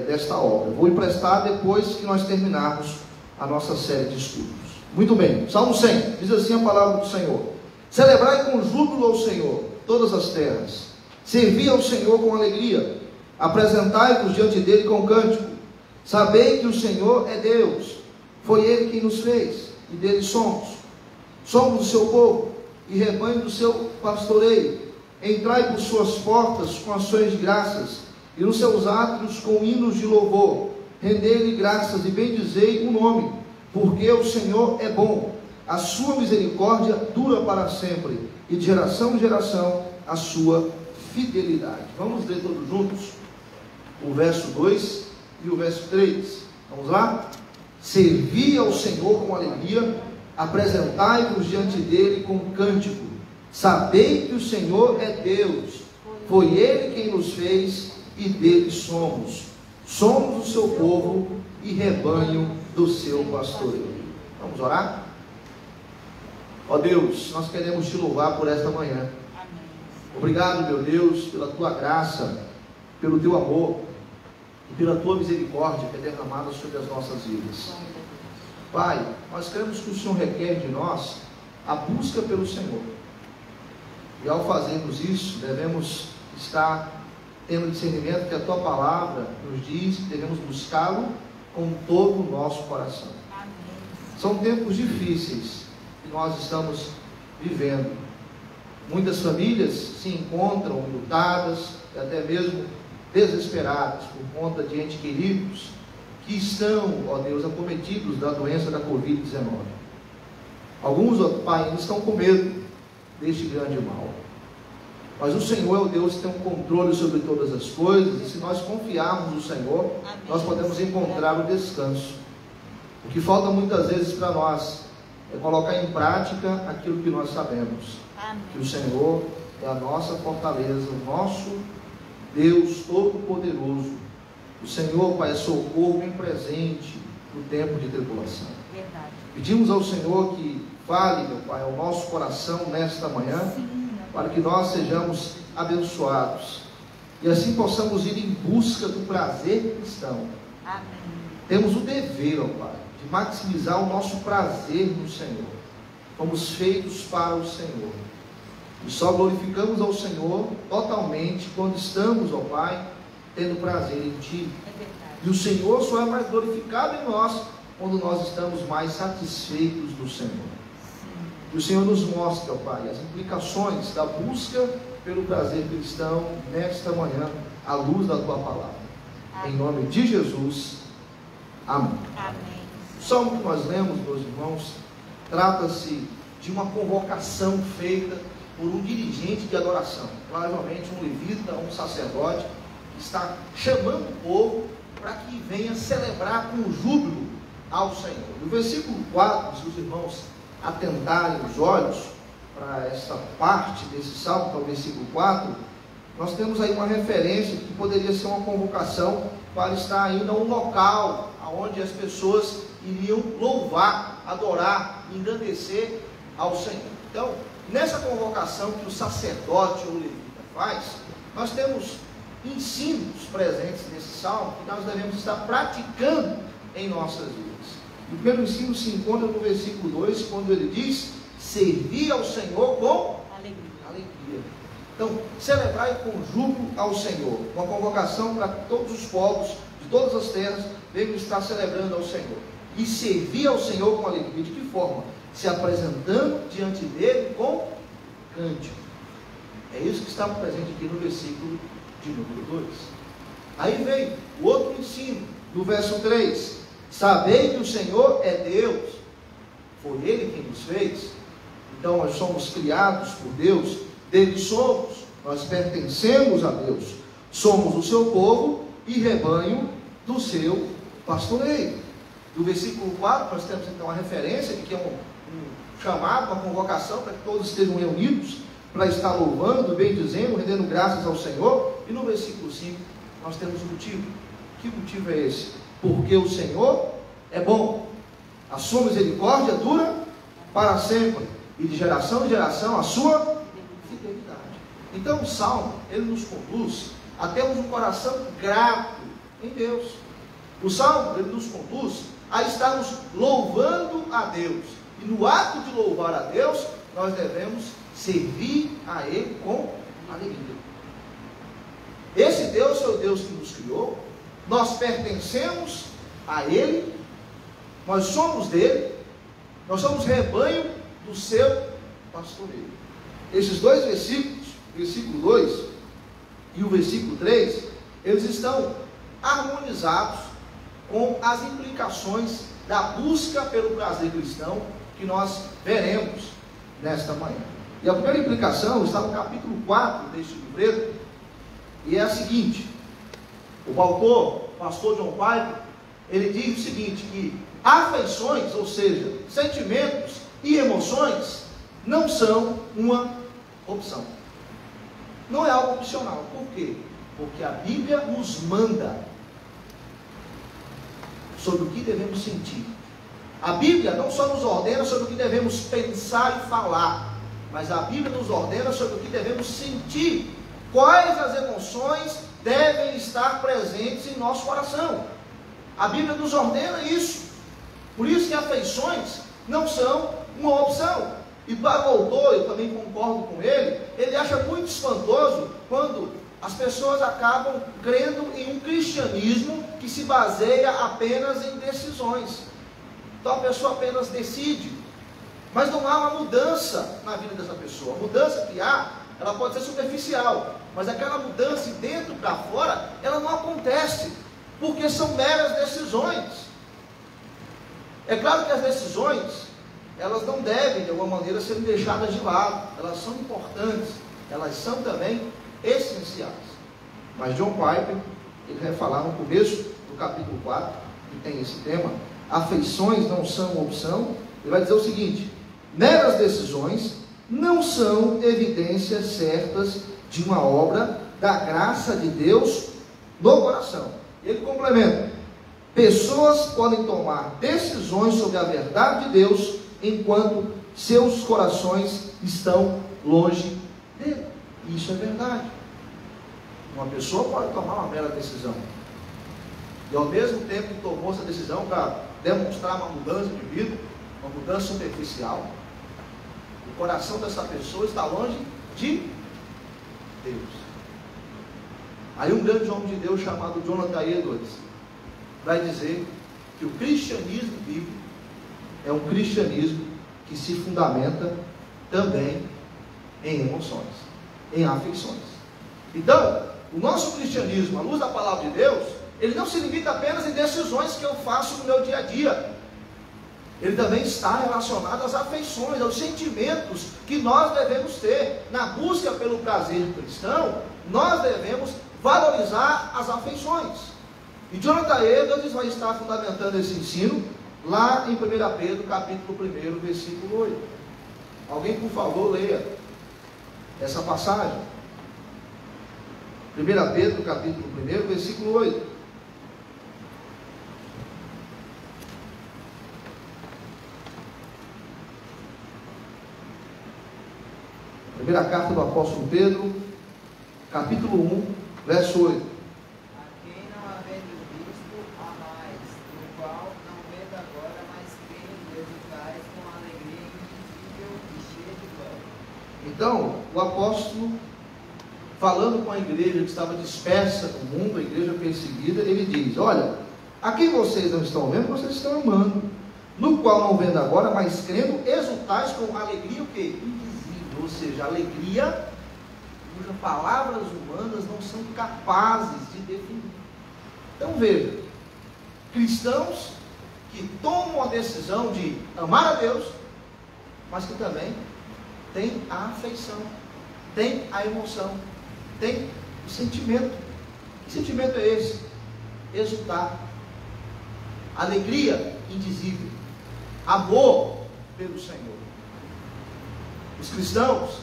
[SPEAKER 6] desta obra. Vou emprestar depois que nós terminarmos a nossa série de estudos. Muito bem, Salmo 100, diz assim a palavra do Senhor: celebrai com júbilo ao Senhor todas as terras, servi ao Senhor com alegria, apresentai-vos diante dele com cântico, sabei que o Senhor é Deus, foi ele quem nos fez, e dele somos o seu povo, e rebanho do seu pastoreio. Entrai por suas portas com ações de graças, e nos seus átrios com hinos de louvor. Rendei-lhe graças e bendizei o nome, porque o Senhor é bom, a sua misericórdia dura para sempre, e de geração em geração a sua fidelidade. Vamos ler todos juntos o verso 2 e o verso 3. Vamos lá? Servi ao Senhor com alegria, apresentai-vos diante dele com cântico, Sabei que o Senhor é Deus, foi Ele quem nos fez e dele somos. Somos o seu povo e rebanho do seu pastoreio. Vamos orar? Ó Deus, nós queremos te louvar por esta manhã. Obrigado, meu Deus, pela tua graça, pelo teu amor e pela tua misericórdia que é derramada sobre as nossas vidas. Pai, nós queremos que o Senhor requer de nós a busca pelo Senhor. E ao fazermos isso, devemos estar tendo discernimento que a tua palavra nos diz que devemos buscá-lo com todo o nosso coração. São tempos difíceis que nós estamos vivendo. Muitas famílias se encontram lutadas e até mesmo desesperadas por conta de entes queridos que estão, ó Deus, acometidos da doença da Covid-19. Alguns, ó Pai, ainda estão com medo deste grande mal. Mas o Senhor é o Deus que tem um controle sobre todas as coisas, e se nós confiarmos no Senhor, nós podemos encontrar o descanso. O que falta muitas vezes para nós é colocar em prática aquilo que nós sabemos. Que o Senhor é a nossa fortaleza, o nosso Deus Todo-Poderoso. O Senhor, Pai, é socorro bem presente no tempo de tribulação.
[SPEAKER 1] Verdade.
[SPEAKER 6] Pedimos ao Senhor que fale, meu Pai, ao nosso coração nesta manhã, para que nós sejamos abençoados e assim possamos ir em busca do prazer cristão.
[SPEAKER 1] Amém.
[SPEAKER 6] Temos o dever, ó Pai, de maximizar o nosso prazer no Senhor. Fomos feitos para o Senhor. E só glorificamos ao Senhor totalmente quando estamos, ó Pai, tendo prazer em Ti.
[SPEAKER 1] É verdade.
[SPEAKER 6] E o Senhor só é mais glorificado em nós quando nós estamos mais satisfeitos do Senhor. E o Senhor nos mostra, ó Pai, as implicações da busca pelo prazer cristão nesta manhã, à luz da Tua palavra. Amém. Em nome de Jesus. Amém.
[SPEAKER 1] Amém.
[SPEAKER 6] O salmo que nós lemos, meus irmãos, trata-se de uma convocação feita por um dirigente de adoração, provavelmente um levita, um sacerdote, que está chamando o povo para que venha celebrar com júbilo ao Senhor. No versículo 4, se os irmãos atentarem os olhos para essa parte desse salmo, que é o versículo 4, nós temos aí uma referência que poderia ser uma convocação para estar ainda um local onde as pessoas iriam louvar, adorar, engrandecer ao Senhor. Então, nessa convocação que o sacerdote ou levita faz, nós temos ensinos presentes nesse salmo que nós devemos estar praticando em nossas vidas. O primeiro ensino se encontra no versículo 2, quando ele diz: servir ao Senhor com alegria. Então, celebrar com júbilo ao Senhor, uma convocação para todos os povos de todas as terras devem estar celebrando ao Senhor. E servir ao Senhor com alegria. De que forma? Se apresentando diante dele com cântico. É isso que está presente aqui no versículo de número 2. Aí vem o outro ensino, do verso 3. Sabei que o Senhor é Deus, foi Ele quem nos fez. Então nós somos criados por Deus, dele somos, nós pertencemos a Deus, somos o seu povo e rebanho do seu pastoreio. Do versículo 4 nós temos então a referência de que é um chamado, uma convocação para que todos estejam reunidos para estar louvando, bendizendo, rendendo graças ao Senhor. E no versículo 5 nós temos o motivo. Que motivo é esse? Porque o Senhor é bom, a sua misericórdia dura para sempre, e de geração em geração a sua fidelidade. Então o salmo, ele nos conduz a termos um coração grato em Deus. O salmo, ele nos conduz a estarmos louvando a Deus, e no ato de louvar a Deus, nós devemos servir a Ele com alegria. Esse Deus é o Deus que nos criou, nós pertencemos a Ele, nós somos dele, nós somos rebanho do seu pastoreio. Esses dois versículos, o versículo 2 e o versículo 3, eles estão harmonizados com as implicações da busca pelo prazer cristão que nós veremos nesta manhã. E a primeira implicação está no capítulo 4 deste livreto, e é a seguinte: o autor, o pastor John Piper, ele diz o seguinte, que afeições, ou seja, sentimentos e emoções, não são uma opção. Não é algo opcional. Por quê? Porque a Bíblia nos manda sobre o que devemos sentir. A Bíblia não só nos ordena sobre o que devemos pensar e falar, mas a Bíblia nos ordena sobre o que devemos sentir. Quais as emoções devem estar presentes em nosso coração. A Bíblia nos ordena isso. Por isso que afeições não são uma opção. E para o autor, eu também concordo com ele acha muito espantoso quando as pessoas acabam crendo em um cristianismo que se baseia apenas em decisões. Então a pessoa apenas decide, mas não há uma mudança na vida dessa pessoa. A mudança que há, ela pode ser superficial, mas aquela mudança de dentro para fora, ela não acontece, porque são meras decisões. É claro que as decisões, elas não devem de alguma maneira serem deixadas de lado, elas são importantes, elas são também essenciais. Mas John Piper, ele vai falar no começo do capítulo 4, que tem esse tema, afeições não são opção. Ele vai dizer o seguinte: meras decisões não são evidências certas de uma obra da graça de Deus no coração. Ele complementa: pessoas podem tomar decisões sobre a verdade de Deus enquanto seus corações estão longe dele. Isso é verdade. Uma pessoa pode tomar uma mera decisão e ao mesmo tempo que tomou essa decisão para demonstrar uma mudança de vida, uma mudança superficial, o coração dessa pessoa está longe de Deus. Aí um grande homem de Deus chamado Jonathan Edwards vai dizer que o cristianismo bíblico é um cristianismo que se fundamenta também em emoções, em afeições. Então, o nosso cristianismo, à luz da palavra de Deus, ele não se limita apenas em decisões que eu faço no meu dia a dia. Ele também está relacionado às afeições, aos sentimentos que nós devemos ter. Na busca pelo prazer cristão, nós devemos valorizar as afeições. E Jonathan Edwards vai estar fundamentando esse ensino lá em 1 Pedro, capítulo 1, versículo 8. Alguém, por favor, leia essa passagem. 1 Pedro, capítulo 1, versículo 8. Primeira carta do apóstolo Pedro, capítulo 1, verso 8.
[SPEAKER 5] A quem não havendo visto, há mais, no qual não vendo agora, mas crê em Deus e tais com alegria indizível e cheia de glória.
[SPEAKER 6] Então, o apóstolo, falando com a igreja que estava dispersa no mundo, a igreja perseguida, ele diz: olha, a quem vocês não estão vendo, vocês estão amando, no qual não vendo agora, mas crendo, exultais com alegria o quê? Indizível, ou seja, alegria cujas palavras humanas não são capazes de definir. Então veja, cristãos que tomam a decisão de amar a Deus, mas que também têm a afeição, têm a emoção, têm o sentimento. Que sentimento é esse? Exultar, alegria indizível, amor pelo Senhor. Os cristãos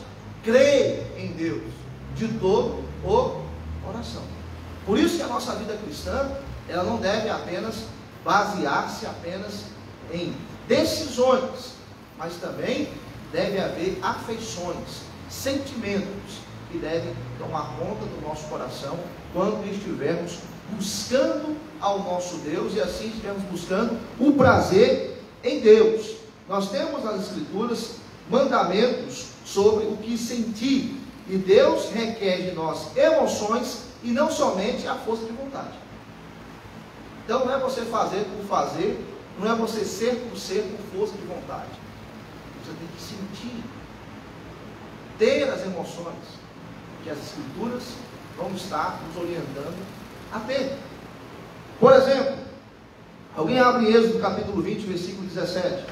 [SPEAKER 6] creem em Deus de todo o coração. Por isso que a nossa vida cristã, ela não deve apenas basear-se apenas em decisões, mas também deve haver afeições, sentimentos que devem tomar conta do nosso coração quando estivermos buscando ao nosso Deus e assim estivermos buscando o prazer em Deus. Nós temos nas Escrituras mandamentos sobre o que sentir, e Deus requer de nós emoções e não somente a força de vontade. Então não é você fazer por fazer, não é você ser por força de vontade. Você tem que sentir, ter as emoções que as Escrituras vão estar nos orientando a ter. Por exemplo, alguém abre Êxodo capítulo 20, versículo 17.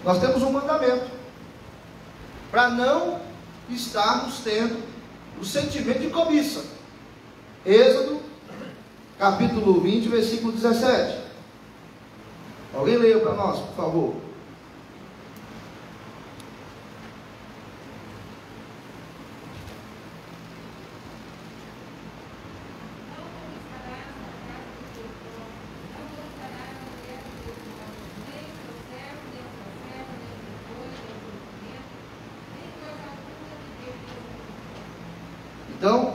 [SPEAKER 6] Nós temos um mandamento para não estarmos tendo o sentimento de cobiça. Êxodo capítulo 20, versículo 17. Alguém leia para nós, por favor.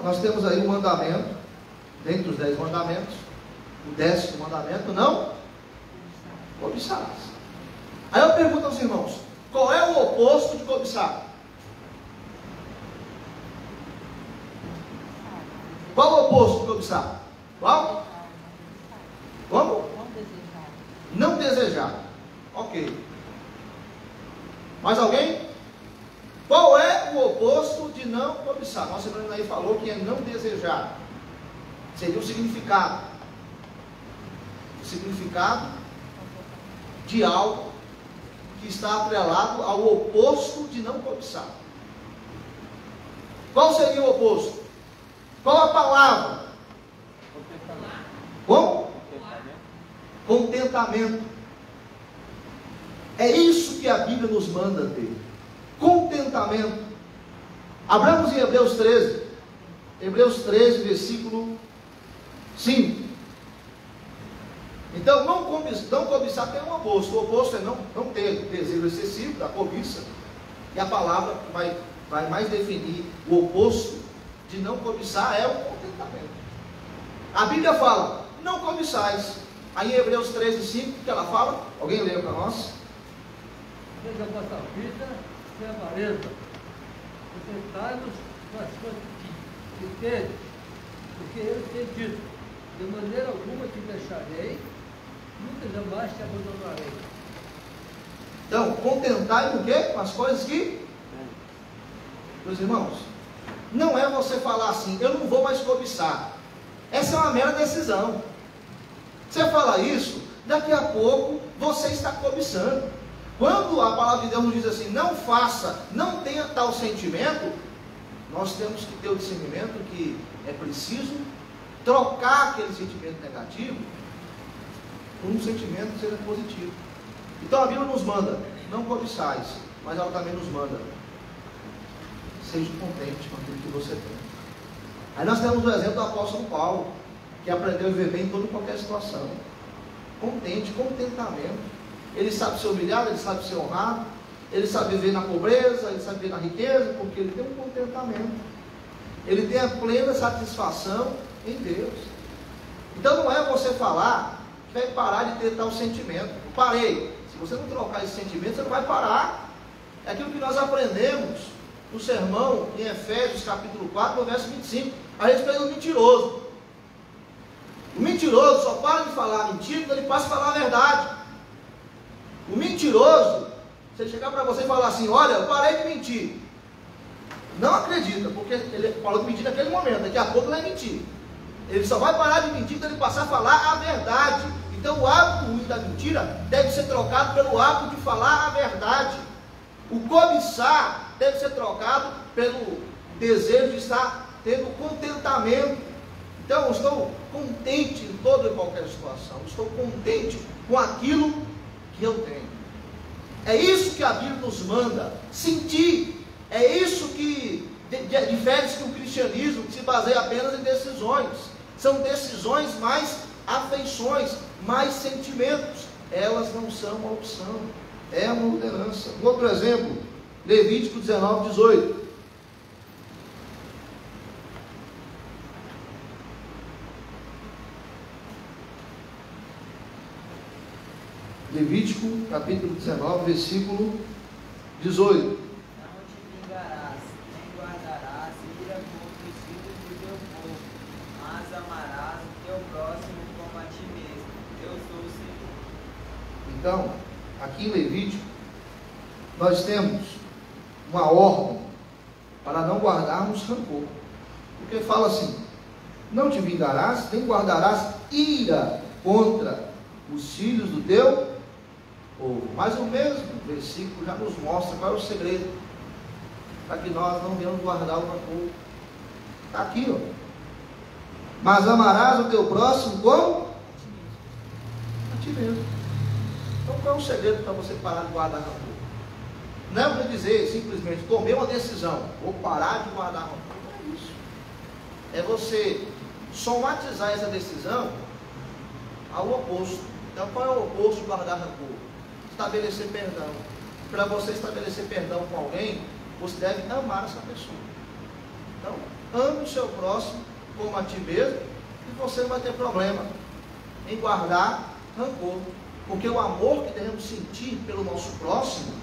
[SPEAKER 6] nós temos aí um mandamento, dentre os 10 mandamentos, o 10º mandamento, não cobiçarás. Aí eu pergunto aos irmãos, qual é o oposto de cobiçar? Qual o oposto de cobiçar? Qual? Como? Não desejar. Ok. Mais alguém? Qual é o oposto de não cobiçar? Nossa irmã aí falou que é não desejar. Seria o significado. O significado de algo que está atrelado ao oposto de não cobiçar. Qual seria o oposto? Qual a palavra? Como? Contentamento. É isso que a Bíblia nos manda ter. Contentamento. Abramos em Hebreus 13. Hebreus 13, versículo 5. Então, não cobiçar tem um oposto. O oposto é não ter desejo excessivo da cobiça. E a palavra vai mais definir o oposto de não cobiçar é o contentamento. A Bíblia fala, não cobiçais. Aí em Hebreus 13, 5, o que ela fala? Alguém lê para nós?
[SPEAKER 7] Seja a vossa vida sem avareza, contentai-vos com as coisas que tendes, porque ele tem dito, de maneira alguma te deixarei, nunca jamais te abandonarei.
[SPEAKER 6] Então, contentai-vos o quê? Com as coisas que... Meus irmãos, não é você falar assim, eu não vou mais cobiçar. Essa é uma mera decisão. Você fala isso, daqui a pouco você está cobiçando. Quando a palavra de Deus nos diz assim, não faça, não tenha tal sentimento, nós temos que ter o discernimento que é preciso trocar aquele sentimento negativo por um sentimento que seja positivo. Então a Bíblia nos manda, não cobiçais, mas ela também nos manda, seja contente com aquilo que você tem. Aí nós temos o exemplo do apóstolo Paulo, que aprendeu a viver bem em toda e qualquer situação. Contente, contentamento. Ele sabe ser humilhado, ele sabe ser honrado, ele sabe viver na pobreza, ele sabe viver na riqueza, porque ele tem um contentamento. Ele tem a plena satisfação em Deus. Então não é você falar que vai parar de ter tal sentimento. Parei. Se você não trocar esse sentimento, você não vai parar. É aquilo que nós aprendemos no sermão em Efésios capítulo 4, no verso 25, a respeito do mentiroso. O mentiroso só para de falar mentira quando ele passa a falar a verdade. O mentiroso, se ele chegar para você e falar assim, olha, eu parei de mentir, não acredita, porque ele falou de mentir naquele momento, daqui a pouco ele vai mentir. Ele só vai parar de mentir quando ele passar a falar a verdade. Então o hábito ruim da mentira deve ser trocado pelo hábito de falar a verdade. O cobiçar deve ser trocado pelo desejo de estar tendo contentamento. Então eu estou contente em toda e qualquer situação, estou contente com aquilo que eu tenho. É isso que a Bíblia nos manda sentir. É isso que difere-se do cristianismo, que se baseia apenas em decisões. São decisões mais afeições, mais sentimentos. Elas não são uma opção, é uma ordenança. Um outro exemplo, Levítico 19, 18. Levítico, capítulo 19, versículo 18.
[SPEAKER 5] Não te vingarás, nem guardarás ira contra os filhos do teu povo, mas amarás o teu próximo como a ti mesmo. Eu sou o Senhor.
[SPEAKER 6] Então, aqui em Levítico, nós temos uma ordem para não guardarmos rancor. Porque fala assim, não te vingarás, nem guardarás ira contra os filhos do teu povo. Mas o mesmo versículo já nos mostra qual é o segredo para que nós não venhamos guardar o rancor. Está aqui, ó. Mas amarás o teu próximo como? A ti mesmo. Então qual é o segredo para você parar de guardar rancor? Não é para dizer simplesmente tomei uma decisão, vou parar de guardar rancor. Não é isso. É você somatizar essa decisão ao oposto. Então qual é o oposto de guardar rancor? Estabelecer perdão. Para você estabelecer perdão com alguém, você deve amar essa pessoa. Então, ame o seu próximo como a ti mesmo, e você não vai ter problema em guardar rancor. Porque o amor que devemos sentir pelo nosso próximo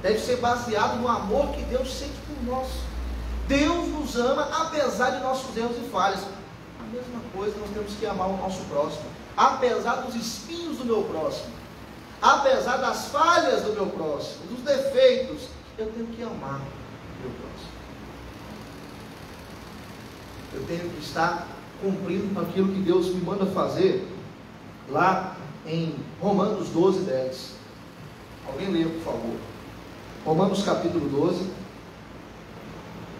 [SPEAKER 6] deve ser baseado no amor que Deus sente por nós. Deus nos ama apesar de nossos erros e falhas. A mesma coisa nós temos que amar o nosso próximo, apesar dos espinhos do meu próximo, apesar das falhas do meu próximo, dos defeitos, eu tenho que amar o meu próximo. Eu tenho que estar cumprindo com aquilo que Deus me manda fazer, lá em Romanos 12, 10. Alguém lê, por favor. Romanos capítulo 12,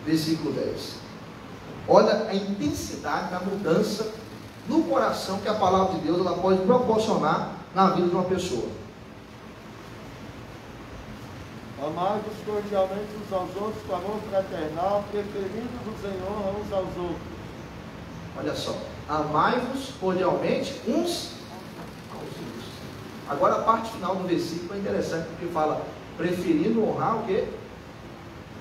[SPEAKER 6] versículo 10. Olha a intensidade da mudança no coração que a palavra de Deus ela pode proporcionar na vida de uma pessoa.
[SPEAKER 8] Amai-vos cordialmente uns aos outros com amor fraternal, preferindo-vos em honra uns aos outros.
[SPEAKER 6] Olha só, amai-vos cordialmente uns aos outros. Agora a parte final do versículo é interessante, porque fala, preferindo honrar o quê?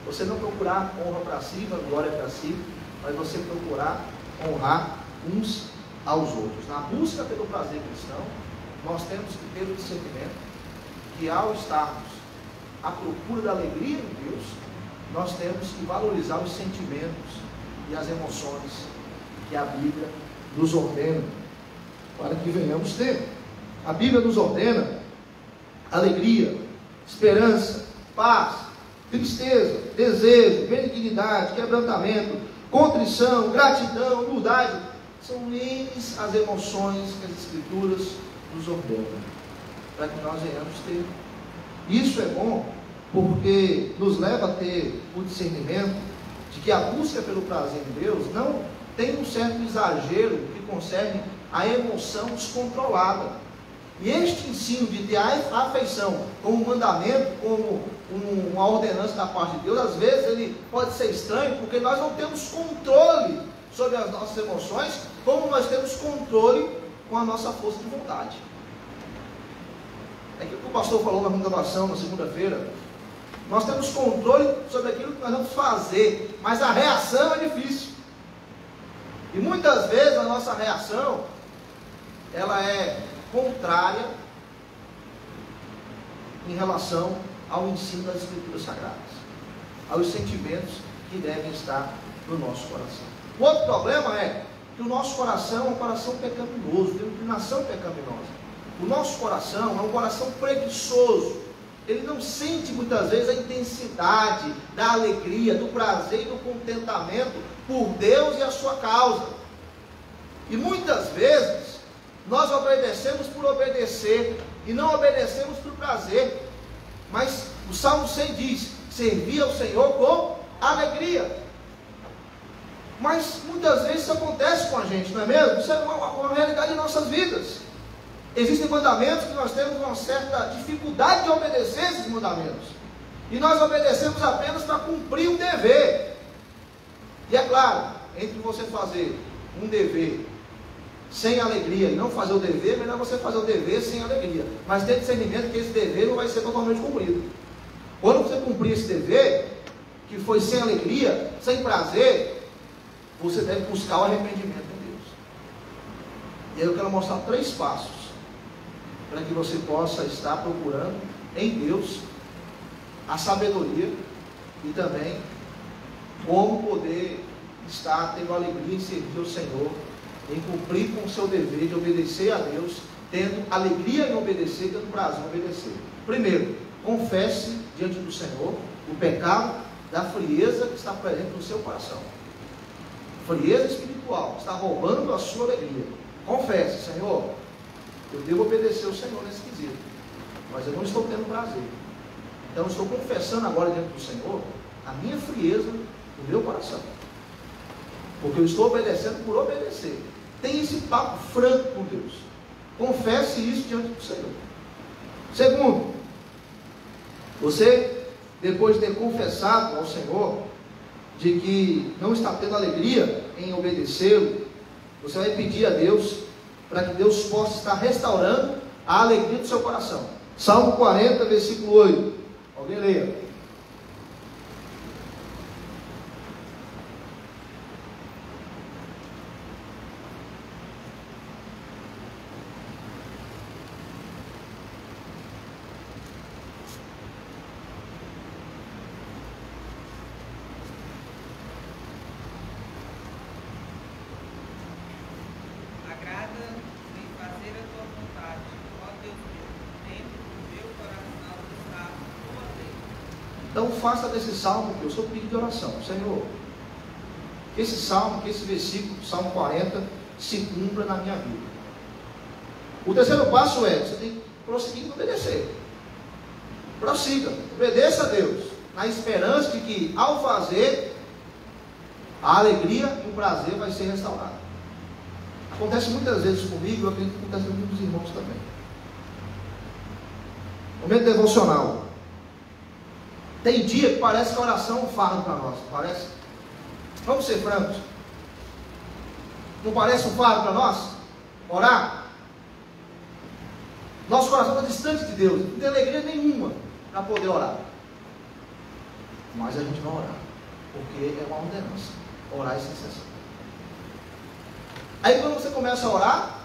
[SPEAKER 6] Você não procurar honra para si, glória para si, mas você procurar honrar uns aos outros. Na busca pelo prazer cristão, nós temos que ter o discernimento que ao estarmos à procura da alegria em Deus, nós temos que valorizar os sentimentos e as emoções que a Bíblia nos ordena para que venhamos ter. A Bíblia nos ordena alegria, esperança, paz, tristeza, desejo, benignidade, quebrantamento, contrição, gratidão, humildade. São eles as emoções que as Escrituras nos ordenam para que nós venhamos ter. Isso é bom porque nos leva a ter o discernimento de que a busca pelo prazer em Deus não tem um certo exagero que concerne a emoção descontrolada. E este ensino de ter a afeição como um mandamento, como uma ordenança da parte de Deus, às vezes ele pode ser estranho, porque nós não temos controle sobre as nossas emoções, como nós temos controle com a nossa força de vontade. É aquilo que o pastor falou na renovação na segunda-feira. Nós temos controle sobre aquilo que nós vamos fazer, mas a reação é difícil. E muitas vezes a nossa reação, ela é contrária em relação ao ensino das Escrituras Sagradas, aos sentimentos que devem estar no nosso coração. O outro problema é que o nosso coração é um coração pecaminoso, tem inclinação pecaminosa. O nosso coração é um coração preguiçoso. Ele não sente muitas vezes a intensidade da alegria, do prazer e do contentamento por Deus e a sua causa. E muitas vezes nós obedecemos por obedecer e não obedecemos por prazer. Mas o Salmo 100 diz: servir ao Senhor com alegria. Mas muitas vezes isso acontece com a gente, não é mesmo? Isso é uma realidade em nossas vidas. Existem mandamentos que nós temos uma certa dificuldade de obedecer esses mandamentos. E nós obedecemos apenas para cumprir um dever. E é claro, entre você fazer um dever sem alegria e não fazer o dever, melhor você fazer o dever sem alegria. Mas ter discernimento que esse dever não vai ser totalmente cumprido. Quando você cumprir esse dever, que foi sem alegria, sem prazer, você deve buscar o arrependimento em Deus. E aí eu quero mostrar 3 passos para que você possa estar procurando em Deus a sabedoria e também como poder estar tendo alegria em servir ao Senhor, em cumprir com o seu dever de obedecer a Deus, tendo alegria em obedecer, tendo prazer em obedecer. Primeiro, confesse diante do Senhor o pecado da frieza que está presente no seu coração. Frieza espiritual, está roubando a sua alegria. Confesse: Senhor, eu devo obedecer ao Senhor nesse quesito, mas eu não estou tendo prazer. Então eu estou confessando agora diante do Senhor a minha frieza no meu coração, porque eu estou obedecendo por obedecer. Tem esse papo franco com Deus. Confesse isso diante do Senhor. Segundo, você, depois de ter confessado ao Senhor de que não está tendo alegria em obedecê-lo, você vai pedir a Deus para que Deus possa estar restaurando a alegria do seu coração. Salmo 40, versículo 8. Alguém leia.
[SPEAKER 4] fazer a tua vontade, ó Deus meu, dentro do meu coração está a tua lei.
[SPEAKER 6] Então faça desse salmo que eu sou pedido de oração, Senhor, que esse salmo, que esse versículo, Salmo 40, se cumpra na minha vida. O terceiro passo é, você tem que prosseguir e obedecer. Prossiga, obedeça a Deus, na esperança de que ao fazer, a alegria e o prazer vai ser restaurado. Acontece muitas vezes comigo, eu acredito que acontece com muitos irmãos também. Momento devocional. Tem dia que parece que a oração é um fardo para nós, parece? Vamos ser francos. Não parece um fardo para nós? Orar? Nosso coração está distante de Deus, não tem alegria nenhuma para poder orar. Mas a gente vai orar, porque é uma ordenança. Orar é sem cessar. Aí quando você começa a orar,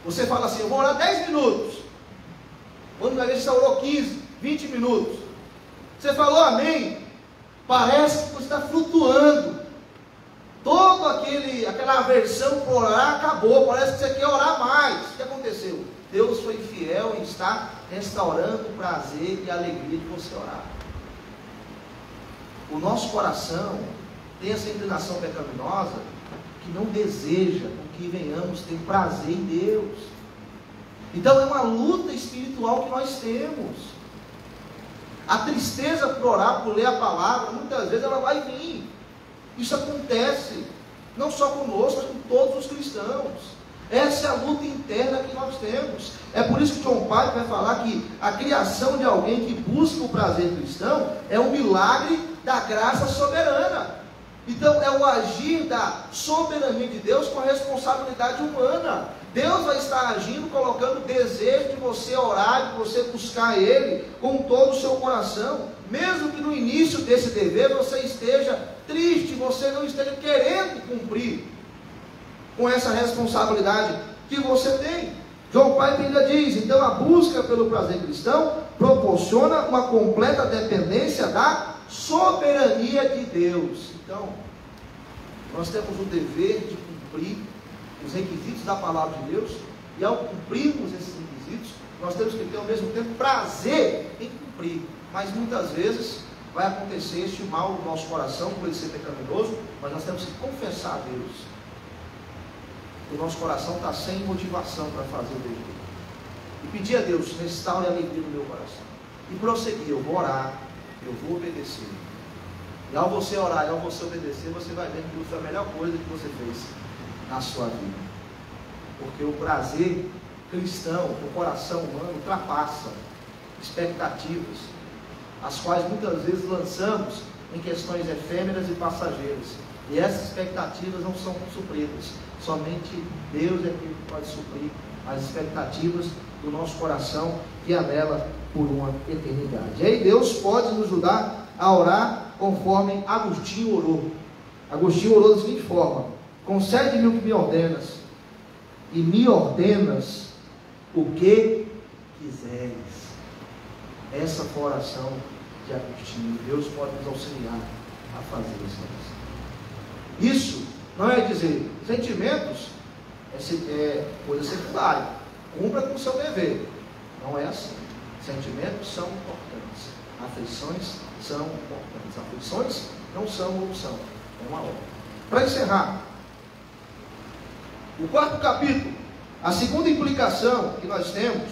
[SPEAKER 6] você fala assim, eu vou orar 10 minutos. Quando na igreja você orou 15, 20 minutos. Você falou amém, parece que você está flutuando. Toda aquela aversão por orar acabou, parece que você quer orar mais. O que aconteceu? Deus foi fiel em estar restaurando o prazer e a alegria de você orar. O nosso coração tem essa inclinação pecaminosa que não deseja que venhamos ter prazer em Deus. Então é uma luta espiritual que nós temos. A tristeza por orar, por ler a palavra, muitas vezes ela vai vir. Isso acontece, não só conosco, mas com todos os cristãos. Essa é a luta interna que nós temos. É por isso que John Piper vai falar que a criação de alguém que busca o prazer cristão é um milagre da graça soberana. Então é o agir da soberania de Deus com a responsabilidade humana. Deus vai estar agindo, colocando o desejo de você orar, de você buscar Ele com todo o seu coração, mesmo que no início desse dever você esteja triste, você não esteja querendo cumprir com essa responsabilidade que você tem. John Piper ainda diz, então a busca pelo prazer cristão proporciona uma completa dependência da soberania de Deus. Então, nós temos o dever de cumprir os requisitos da palavra de Deus, e ao cumprirmos esses requisitos, nós temos que ter ao mesmo tempo prazer em cumprir. Mas muitas vezes vai acontecer este mal no nosso coração, por ele ser pecaminoso, mas nós temos que confessar a Deus. O nosso coração está sem motivação para fazer o dever. E pedir a Deus, restaure a alegria no meu coração. E prosseguir, eu vou orar, eu vou obedecer. E ao você orar e ao você obedecer, você vai ver que foi a melhor coisa que você fez na sua vida. Porque o prazer cristão, o coração humano, ultrapassa expectativas, as quais muitas vezes lançamos em questões efêmeras e passageiras. E essas expectativas não são supridas. Somente Deus é quem pode suprir as expectativas do nosso coração, que anela por uma eternidade. E aí Deus pode nos ajudar a orar conforme Agostinho orou. Agostinho orou da seguinte forma: concede-me o que me ordenas, e me ordenas o que quiseres. Essa foi a oração de Agostinho. Deus pode nos auxiliar a fazer essa oração. Isso não é dizer, sentimentos é coisa secundária, cumpra com o seu dever. Não é assim. Sentimentos são importantes, afeições são importantes. Afeições não são opção, é uma ordem. Para encerrar, o quarto capítulo, a segunda implicação que nós temos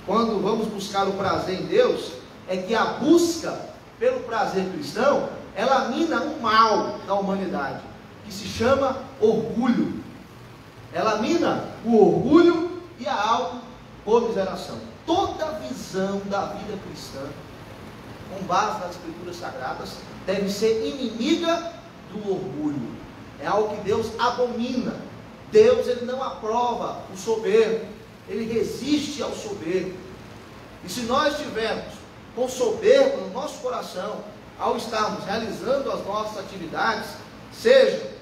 [SPEAKER 6] quando vamos buscar o prazer em Deus é que a busca pelo prazer cristão, ela mina um mal da humanidade, que se chama orgulho. Ela mina o orgulho e a autocomiseração. Toda visão da vida cristã, com base nas escrituras sagradas, deve ser inimiga do orgulho. É algo que Deus abomina. Deus, ele não aprova o soberbo, ele resiste ao soberbo. E se nós tivermos com soberbo no nosso coração, ao estarmos realizando as nossas atividades, seja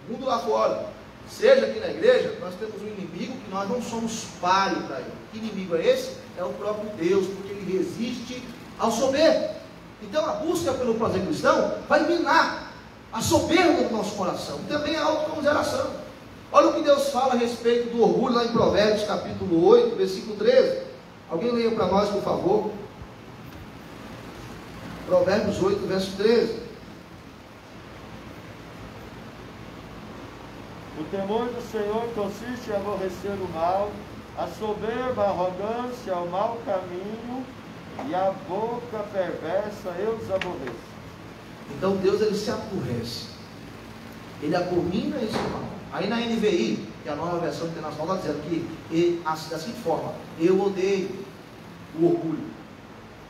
[SPEAKER 6] no mundo lá fora, seja aqui na igreja, nós temos um inimigo que nós não somos páreo para ele. Que inimigo é esse? É o próprio Deus, porque ele resiste ao soberbo. Então a busca pelo prazer cristão vai minar a soberba do nosso coração, e também a autocomiseração. Olha o que Deus fala a respeito do orgulho lá em Provérbios capítulo 8, versículo 13. Alguém leia para nós, por favor. Provérbios 8, verso 13.
[SPEAKER 8] O temor do Senhor consiste em aborrecer o mal, a soberba, a arrogância, o mau caminho e a boca perversa eu os aborreço.
[SPEAKER 6] Então Deus, ele se aborrece, ele abomina esse mal. Aí na NVI, que é a nova versão internacional, está dizendo que da seguinte forma: eu odeio o orgulho.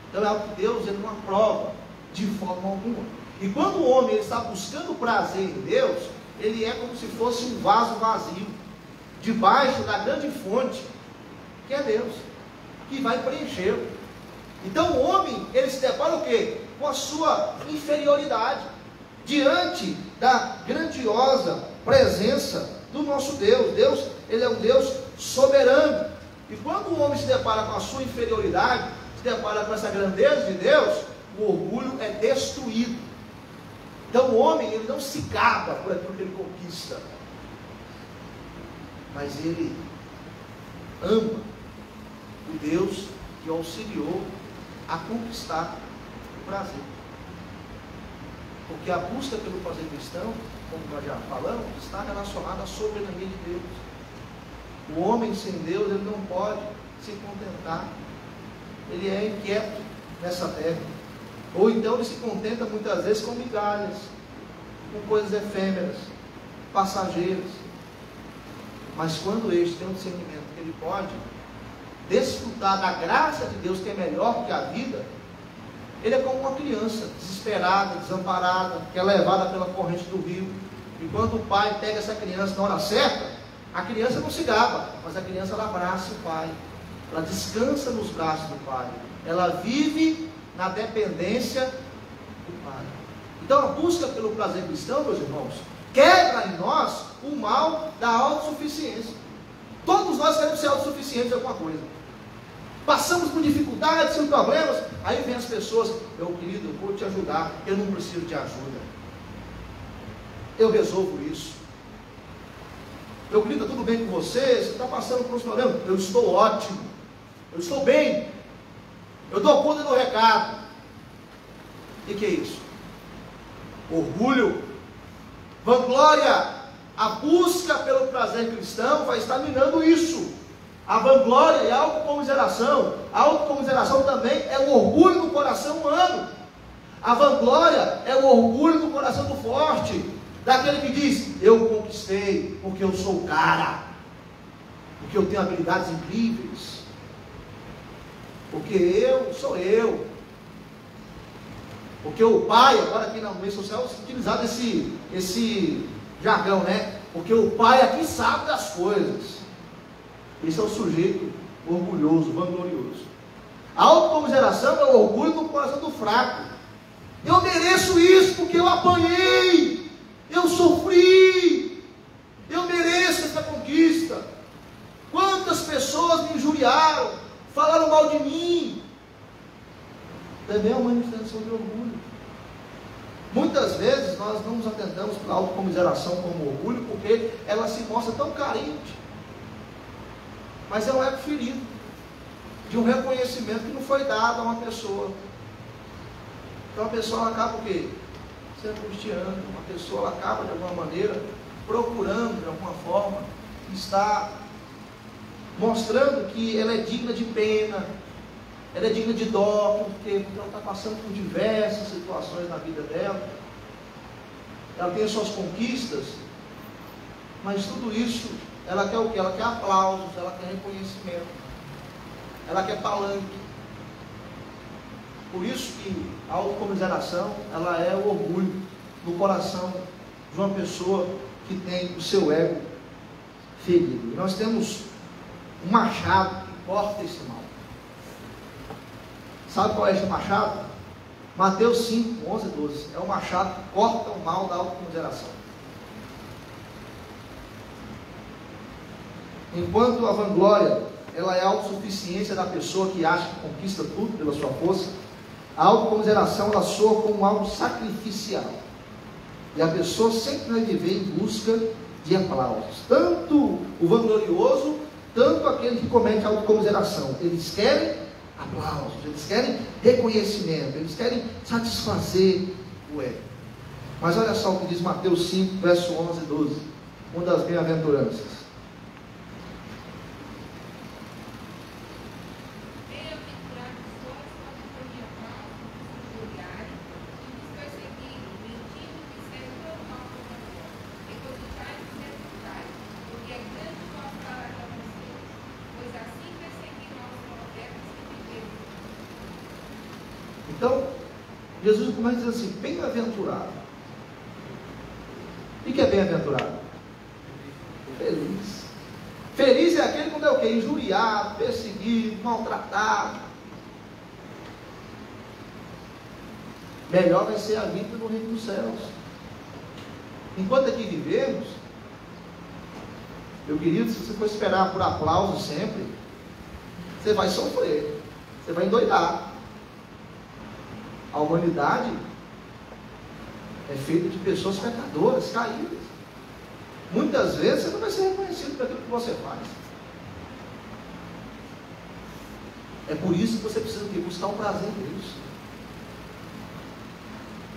[SPEAKER 6] Então é algo que Deus, ele não aprova de forma alguma. E quando o homem ele está buscando prazer em Deus, ele é como se fosse um vaso vazio, debaixo da grande fonte, que é Deus, que vai preenchê-lo. Então o homem, ele se depara o quê? Com a sua inferioridade, diante da grandiosa presença do nosso Deus. Deus, ele é um Deus soberano. E quando o homem se depara com a sua inferioridade, se depara com essa grandeza de Deus, o orgulho é destruído. Então o homem, ele não se gaba por aquilo que ele conquista, mas ele ama o Deus que o auxiliou a conquistar o prazer. Porque a busca pelo prazer cristão, como nós já falamos, está relacionada à soberania de Deus. O homem sem Deus, ele não pode se contentar. Ele é inquieto nessa terra. Ou então ele se contenta muitas vezes com migalhas, com coisas efêmeras, passageiras. Mas quando este tem um discernimento que ele pode desfrutar da graça de Deus, que é melhor que a vida, ele é como uma criança desesperada, desamparada, que é levada pela corrente do rio. E quando o pai pega essa criança na hora certa, a criança não se gaba, mas a criança ela abraça o pai, ela descansa nos braços do pai, ela vive na dependência do pai. Então a busca pelo prazer cristão, meus irmãos, quebra em nós o mal da autossuficiência. Todos nós queremos ser autossuficientes em alguma coisa. Passamos por dificuldades, por problemas, aí vem as pessoas: meu querido, eu vou te ajudar, eu não preciso de ajuda, eu resolvo isso. Meu querido, tudo bem com você? Você está passando por uns problemas? Eu estou ótimo, eu estou bem, eu dou conta do recado. O que é isso? Orgulho, vanglória. A busca pelo prazer cristão vai estar minando isso. A vanglória é a autocomiseração. A autocomiseração também é o orgulho do coração humano. A vanglória é o orgulho do coração do forte, daquele que diz: eu conquistei porque eu sou o cara, porque eu tenho habilidades incríveis, porque eu sou eu, porque o pai, agora aqui na meio social utilizado esse jargão, né? Porque o pai aqui sabe das coisas. Esse é o sujeito orgulhoso, vanglorioso. A autocomiseração é o orgulho no coração do fraco. Eu mereço isso porque eu apanhei, eu sofri, eu mereço essa conquista. Quantas pessoas me injuriaram, falaram mal de mim. Também é uma manifestação de orgulho. Muitas vezes nós não nos atentamos para a autocomiseração como orgulho, porque ela se mostra tão carente. Mas é um ego ferido, de um reconhecimento que não foi dado a uma pessoa. Então a pessoa ela acaba o quê? Se angustiando. Uma pessoa ela acaba de alguma maneira procurando de alguma forma estar mostrando que ela é digna de pena, ela é digna de dó, porque ela está passando por diversas situações na vida dela. Ela tem as suas conquistas, mas tudo isso, ela quer o quê? Ela quer aplausos, ela quer reconhecimento, ela quer palanque. Por isso que a autocomiseração, ela é o orgulho no coração de uma pessoa que tem o seu ego ferido. E nós temos um machado que corta esse mal. Sabe qual é esse machado? Mateus 5, 11 e 12. É o machado que corta o mal da autocomiseração. Enquanto a vanglória, ela é a autossuficiência da pessoa que acha que conquista tudo pela sua força, a autocomiseração, ela soa como algo sacrificial. E a pessoa sempre vai viver em busca de aplausos. Tanto o vanglorioso, tanto aquele que comete autocomiseração. Eles querem aplausos, eles querem reconhecimento, eles querem satisfazer o ego. Mas olha só o que diz Mateus 5, verso 11 e 12. Uma das bem-aventuranças. Então, Jesus começa a dizer assim, bem-aventurado. O que é bem-aventurado? Feliz. Feliz é aquele quando é o quê? Injuriado, perseguido, maltratado. Melhor vai ser a vida no reino dos céus. Enquanto aqui vivemos, meu querido, se você for esperar por aplauso sempre, você vai sofrer, você vai endoidar. A humanidade é feita de pessoas pecadoras, caídas. Muitas vezes você não vai ser reconhecido por aquilo que você faz. É por isso que você precisa buscar um prazer em Deus.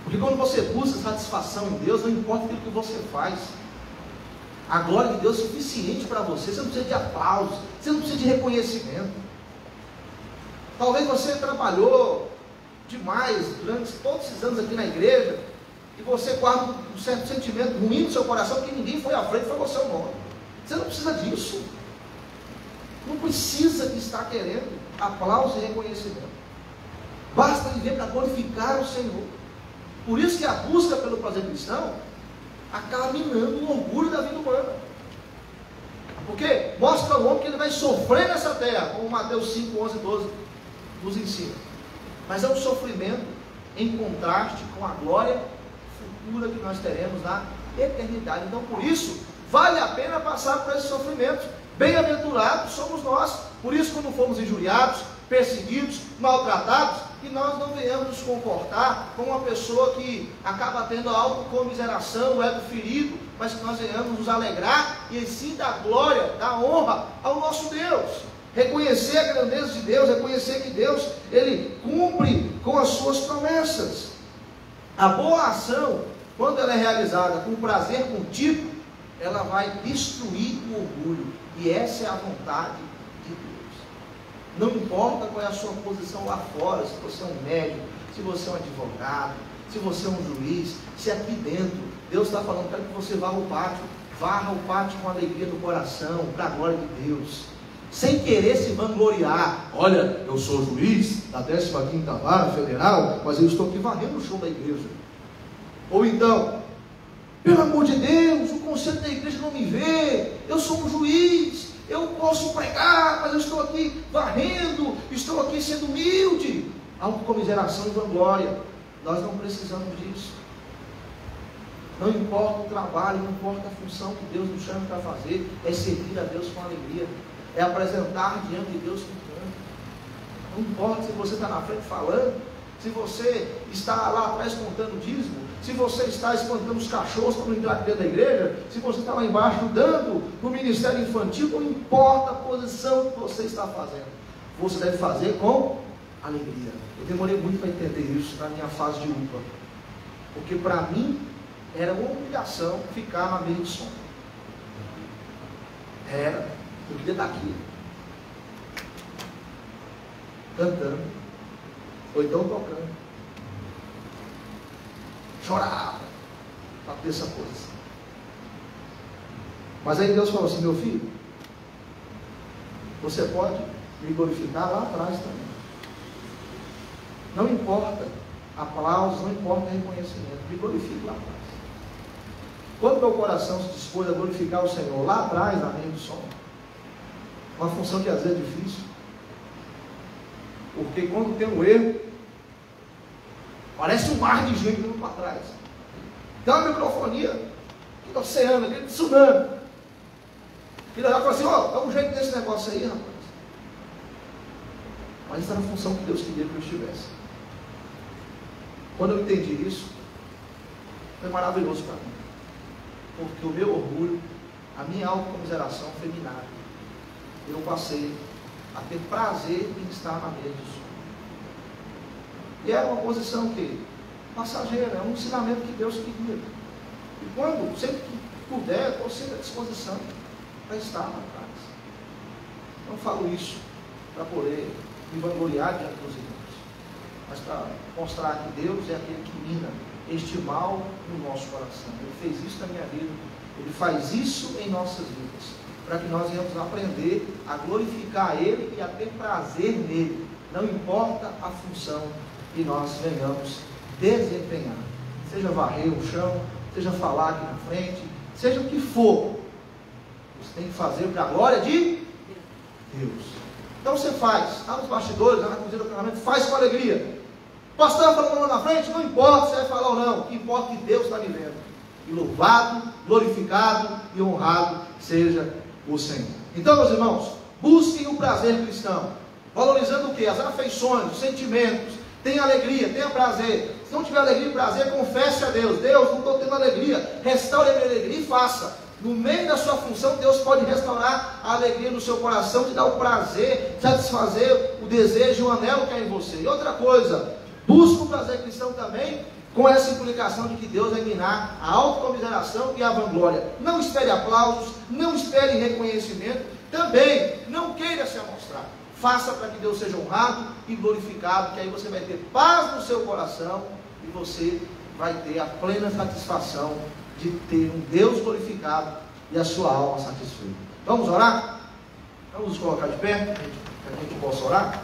[SPEAKER 6] Porque quando você busca satisfação em Deus, não importa aquilo que você faz, a glória de Deus é suficiente para você. Você não precisa de aplausos, você não precisa de reconhecimento. Talvez você trabalhou demais durante todos esses anos aqui na igreja, e você guarda um certo sentimento ruim no seu coração, que ninguém foi à frente e falou seu nome. Você não precisa disso. Não precisa de estar querendo aplauso e reconhecimento. Basta viver para glorificar o Senhor. Por isso que a busca pelo prazer cristão acaba minando o orgulho da vida humana. Porque mostra ao homem que ele vai sofrer nessa terra, como Mateus 5, 11 e 12 nos ensina. Mas é um sofrimento em contraste com a glória futura que nós teremos na eternidade. Então, por isso, vale a pena passar por esses sofrimentos. Bem-aventurados somos nós. Por isso, quando fomos injuriados, perseguidos, maltratados, que nós não venhamos nos comportar como uma pessoa que acaba tendo a autocomiseração, o ego ferido, mas que nós venhamos nos alegrar e assim dar glória, dar honra ao nosso Deus. Reconhecer a grandeza de Deus, reconhecer que Deus, Ele cumpre com as suas promessas. A boa ação, quando ela é realizada com prazer contínuo, ela vai destruir o orgulho. E essa é a vontade de Deus. Não importa qual é a sua posição lá fora, se você é um médico, se você é um advogado, se você é um juiz, se aqui dentro, Deus está falando, quero que você varra o pátio com alegria no coração, para a glória de Deus. Sem querer se vangloriar. Olha, eu sou juiz da 15ª Vara Federal, mas eu estou aqui varrendo o chão da igreja. Ou então, pelo amor de Deus, o conselho da igreja não me vê, eu sou um juiz, eu posso pregar, mas eu estou aqui varrendo, estou aqui sendo humilde. Autocomiseração e vanglória. Nós não precisamos disso. Não importa o trabalho, não importa a função que Deus nos chama para fazer, é servir a Deus com alegria. É apresentar diante de Deus com canto. Não importa se você está na frente falando, se você está lá atrás contando dízimo, se você está espantando os cachorros para não entrar dentro da igreja, se você está lá embaixo ajudando no ministério infantil, não importa a posição que você está fazendo, você deve fazer com alegria. Eu demorei muito para entender isso na minha fase de UPA, porque para mim era uma obrigação ficar na mesa de som. Eu queria estar aqui, cantando, ou então tocando. Chorava para ter essa posição. Mas aí Deus falou assim, meu filho, você pode me glorificar lá atrás também. Não importa aplausos, não importa reconhecimento, me glorifique lá atrás. Quando meu coração se dispôs a glorificar o Senhor lá atrás, na mesa do som, uma função que às vezes é difícil, porque quando tem um erro, parece um mar de gente indo para trás. Tem uma microfonia, aquele oceano, aquele tsunami, que ela fala assim, dá um jeito desse negócio aí, rapaz. Mas isso era a função que Deus queria que eu estivesse. Quando eu entendi isso, foi maravilhoso para mim. Porque o meu orgulho, a minha autocomiseração foi minada. Eu passei a ter prazer em estar na mesa do Senhor. E era uma posição que passageira, é um ensinamento que Deus queria. E quando, sempre que puder, estou sempre à disposição para estar na casa. Não falo isso para poder me vangloriar diante dos irmãos, mas para mostrar que Deus é aquele que mina este mal no nosso coração. Ele fez isso na minha vida, Ele faz isso em nossas vidas, para que nós venhamos aprender a glorificar Ele e a ter prazer nele, não importa a função que nós venhamos desempenhar, seja varrer o chão, seja falar aqui na frente, seja o que for, você tem que fazer para a glória de Deus. Então você faz, está nos bastidores, na cozinha do treinamento, faz com alegria. O pastor falando lá na frente, não importa se vai falar ou não, o que importa é que Deus está me vendo. E louvado, glorificado e honrado seja o Senhor. Então, meus irmãos, busquem o prazer cristão, valorizando o que? As afeições, os sentimentos. Tenha alegria, tenha prazer. Se não tiver alegria e prazer, confesse a Deus. Deus, não estou tendo alegria, restaure a minha alegria e faça. No meio da sua função, Deus pode restaurar a alegria no seu coração, te dar o prazer, satisfazer o desejo, o anelo que há em você. E outra coisa, busca o prazer cristão também, com essa implicação de que Deus vai minar a autocomiseração e a vanglória. Não espere aplausos, não espere reconhecimento, também não queira se amostrar. Faça para que Deus seja honrado e glorificado, que aí você vai ter paz no seu coração e você vai ter a plena satisfação de ter um Deus glorificado e a sua alma satisfeita. Vamos orar? Vamos nos colocar de pé, para que a gente possa orar.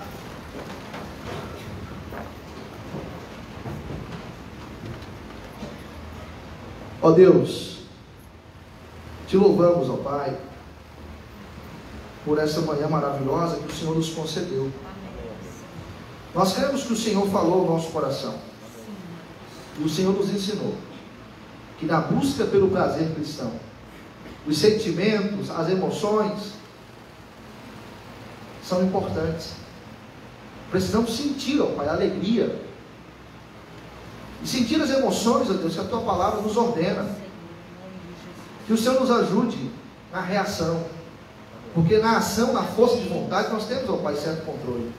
[SPEAKER 6] Ó Deus, te louvamos, ó Pai, por essa manhã maravilhosa que o Senhor nos concedeu. Nós cremos que o Senhor falou ao nosso coração. E o Senhor nos ensinou que na busca pelo prazer cristão, os sentimentos, as emoções são importantes. Precisamos sentir, ó Pai, a alegria. E sentir as emoções, ó Deus, que a Tua palavra nos ordena. Que o Senhor nos ajude na reação. Porque na ação, na força de vontade, nós temos, ó Pai, certo controle.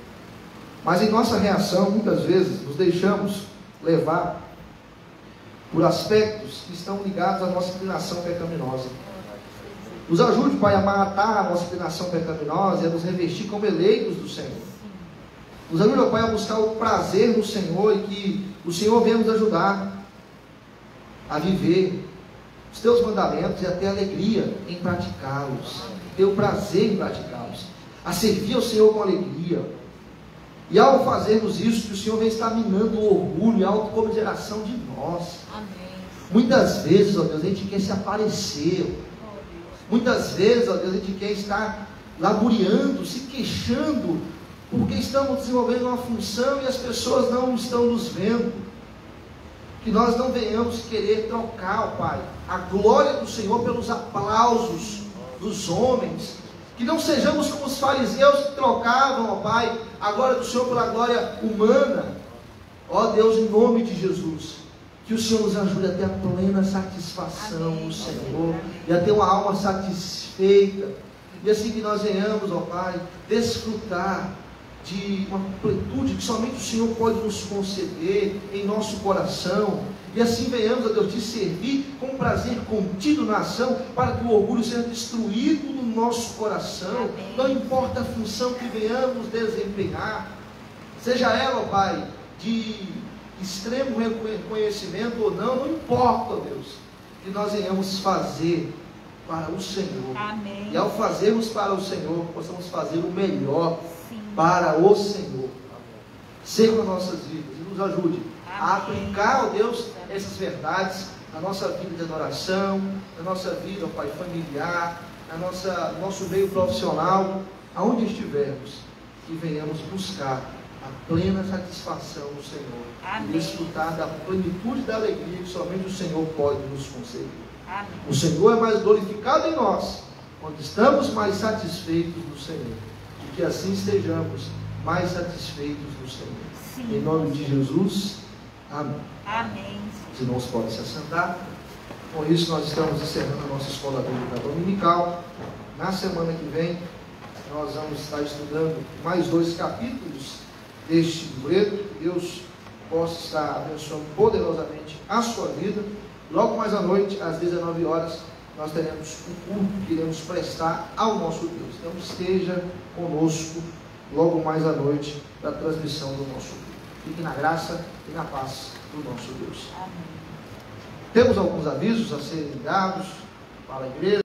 [SPEAKER 6] Mas em nossa reação, muitas vezes, nos deixamos levar por aspectos que estão ligados à nossa inclinação pecaminosa. Nos ajude, Pai, a matar a nossa inclinação pecaminosa e a nos revestir como eleitos do Senhor. Nos ajude, ó Pai, a buscar o prazer no Senhor e que o Senhor venha nos ajudar a viver os Teus mandamentos e a ter alegria em praticá-los, ter o prazer em praticá-los, a servir ao Senhor com alegria. E ao fazermos isso, que o Senhor vem estar minando o orgulho e a autocomiseração de nós.
[SPEAKER 1] Amém.
[SPEAKER 6] Muitas vezes, ó Deus, a gente quer se aparecer. Muitas vezes, ó Deus, a gente quer estar laboreando, se queixando, porque estamos desenvolvendo uma função e as pessoas não estão nos vendo. Que nós não venhamos querer trocar, ó Pai, a glória do Senhor pelos aplausos dos homens. Que não sejamos como os fariseus que trocavam, ó Pai, a glória do Senhor pela glória humana. Ó Deus, em nome de Jesus, que o Senhor nos ajude a ter a plena satisfação no Senhor e a ter uma alma satisfeita. E assim que nós venhamos, ó Pai, desfrutar de uma completude que somente o Senhor pode nos conceder em nosso coração. E assim venhamos, ó Deus, te servir com prazer contido na ação, para que o orgulho seja destruído no nosso coração. Não importa a função que venhamos desempenhar, seja ela, ó Pai, de extremo reconhecimento ou não, não importa, ó Deus, que nós venhamos fazer para o Senhor.
[SPEAKER 1] Amém.
[SPEAKER 6] E ao fazermos para o Senhor, possamos fazer o melhor para o Senhor. Seja nas nossas vidas e nos ajude a aplicar, ó Deus, essas verdades na nossa vida de adoração, na nossa vida, ó Pai, familiar, no nosso meio profissional, aonde estivermos, e venhamos buscar a plena satisfação do Senhor. Amém. E desfrutar da plenitude da alegria que somente o Senhor pode nos conceder. Amém. O Senhor é mais glorificado em nós quando estamos mais satisfeitos do Senhor. E que assim estejamos mais satisfeitos do Senhor. Sim. Em nome de Jesus. Amém.
[SPEAKER 9] Amém.
[SPEAKER 6] Os irmãos podem se assentar. Com isso, nós estamos encerrando a nossa escola bíblica dominical. Na semana que vem, nós vamos estar estudando mais 2 capítulos deste livreto. Que Deus possa estar abençoando poderosamente a sua vida. Logo mais à noite, às 19 horas, nós teremos um culto que iremos prestar ao nosso Deus. Então, esteja conosco logo mais à noite da transmissão do nosso culto. Fique na graça e na paz do nosso Deus.
[SPEAKER 9] Amém.
[SPEAKER 6] Temos alguns avisos a serem dados para a igreja.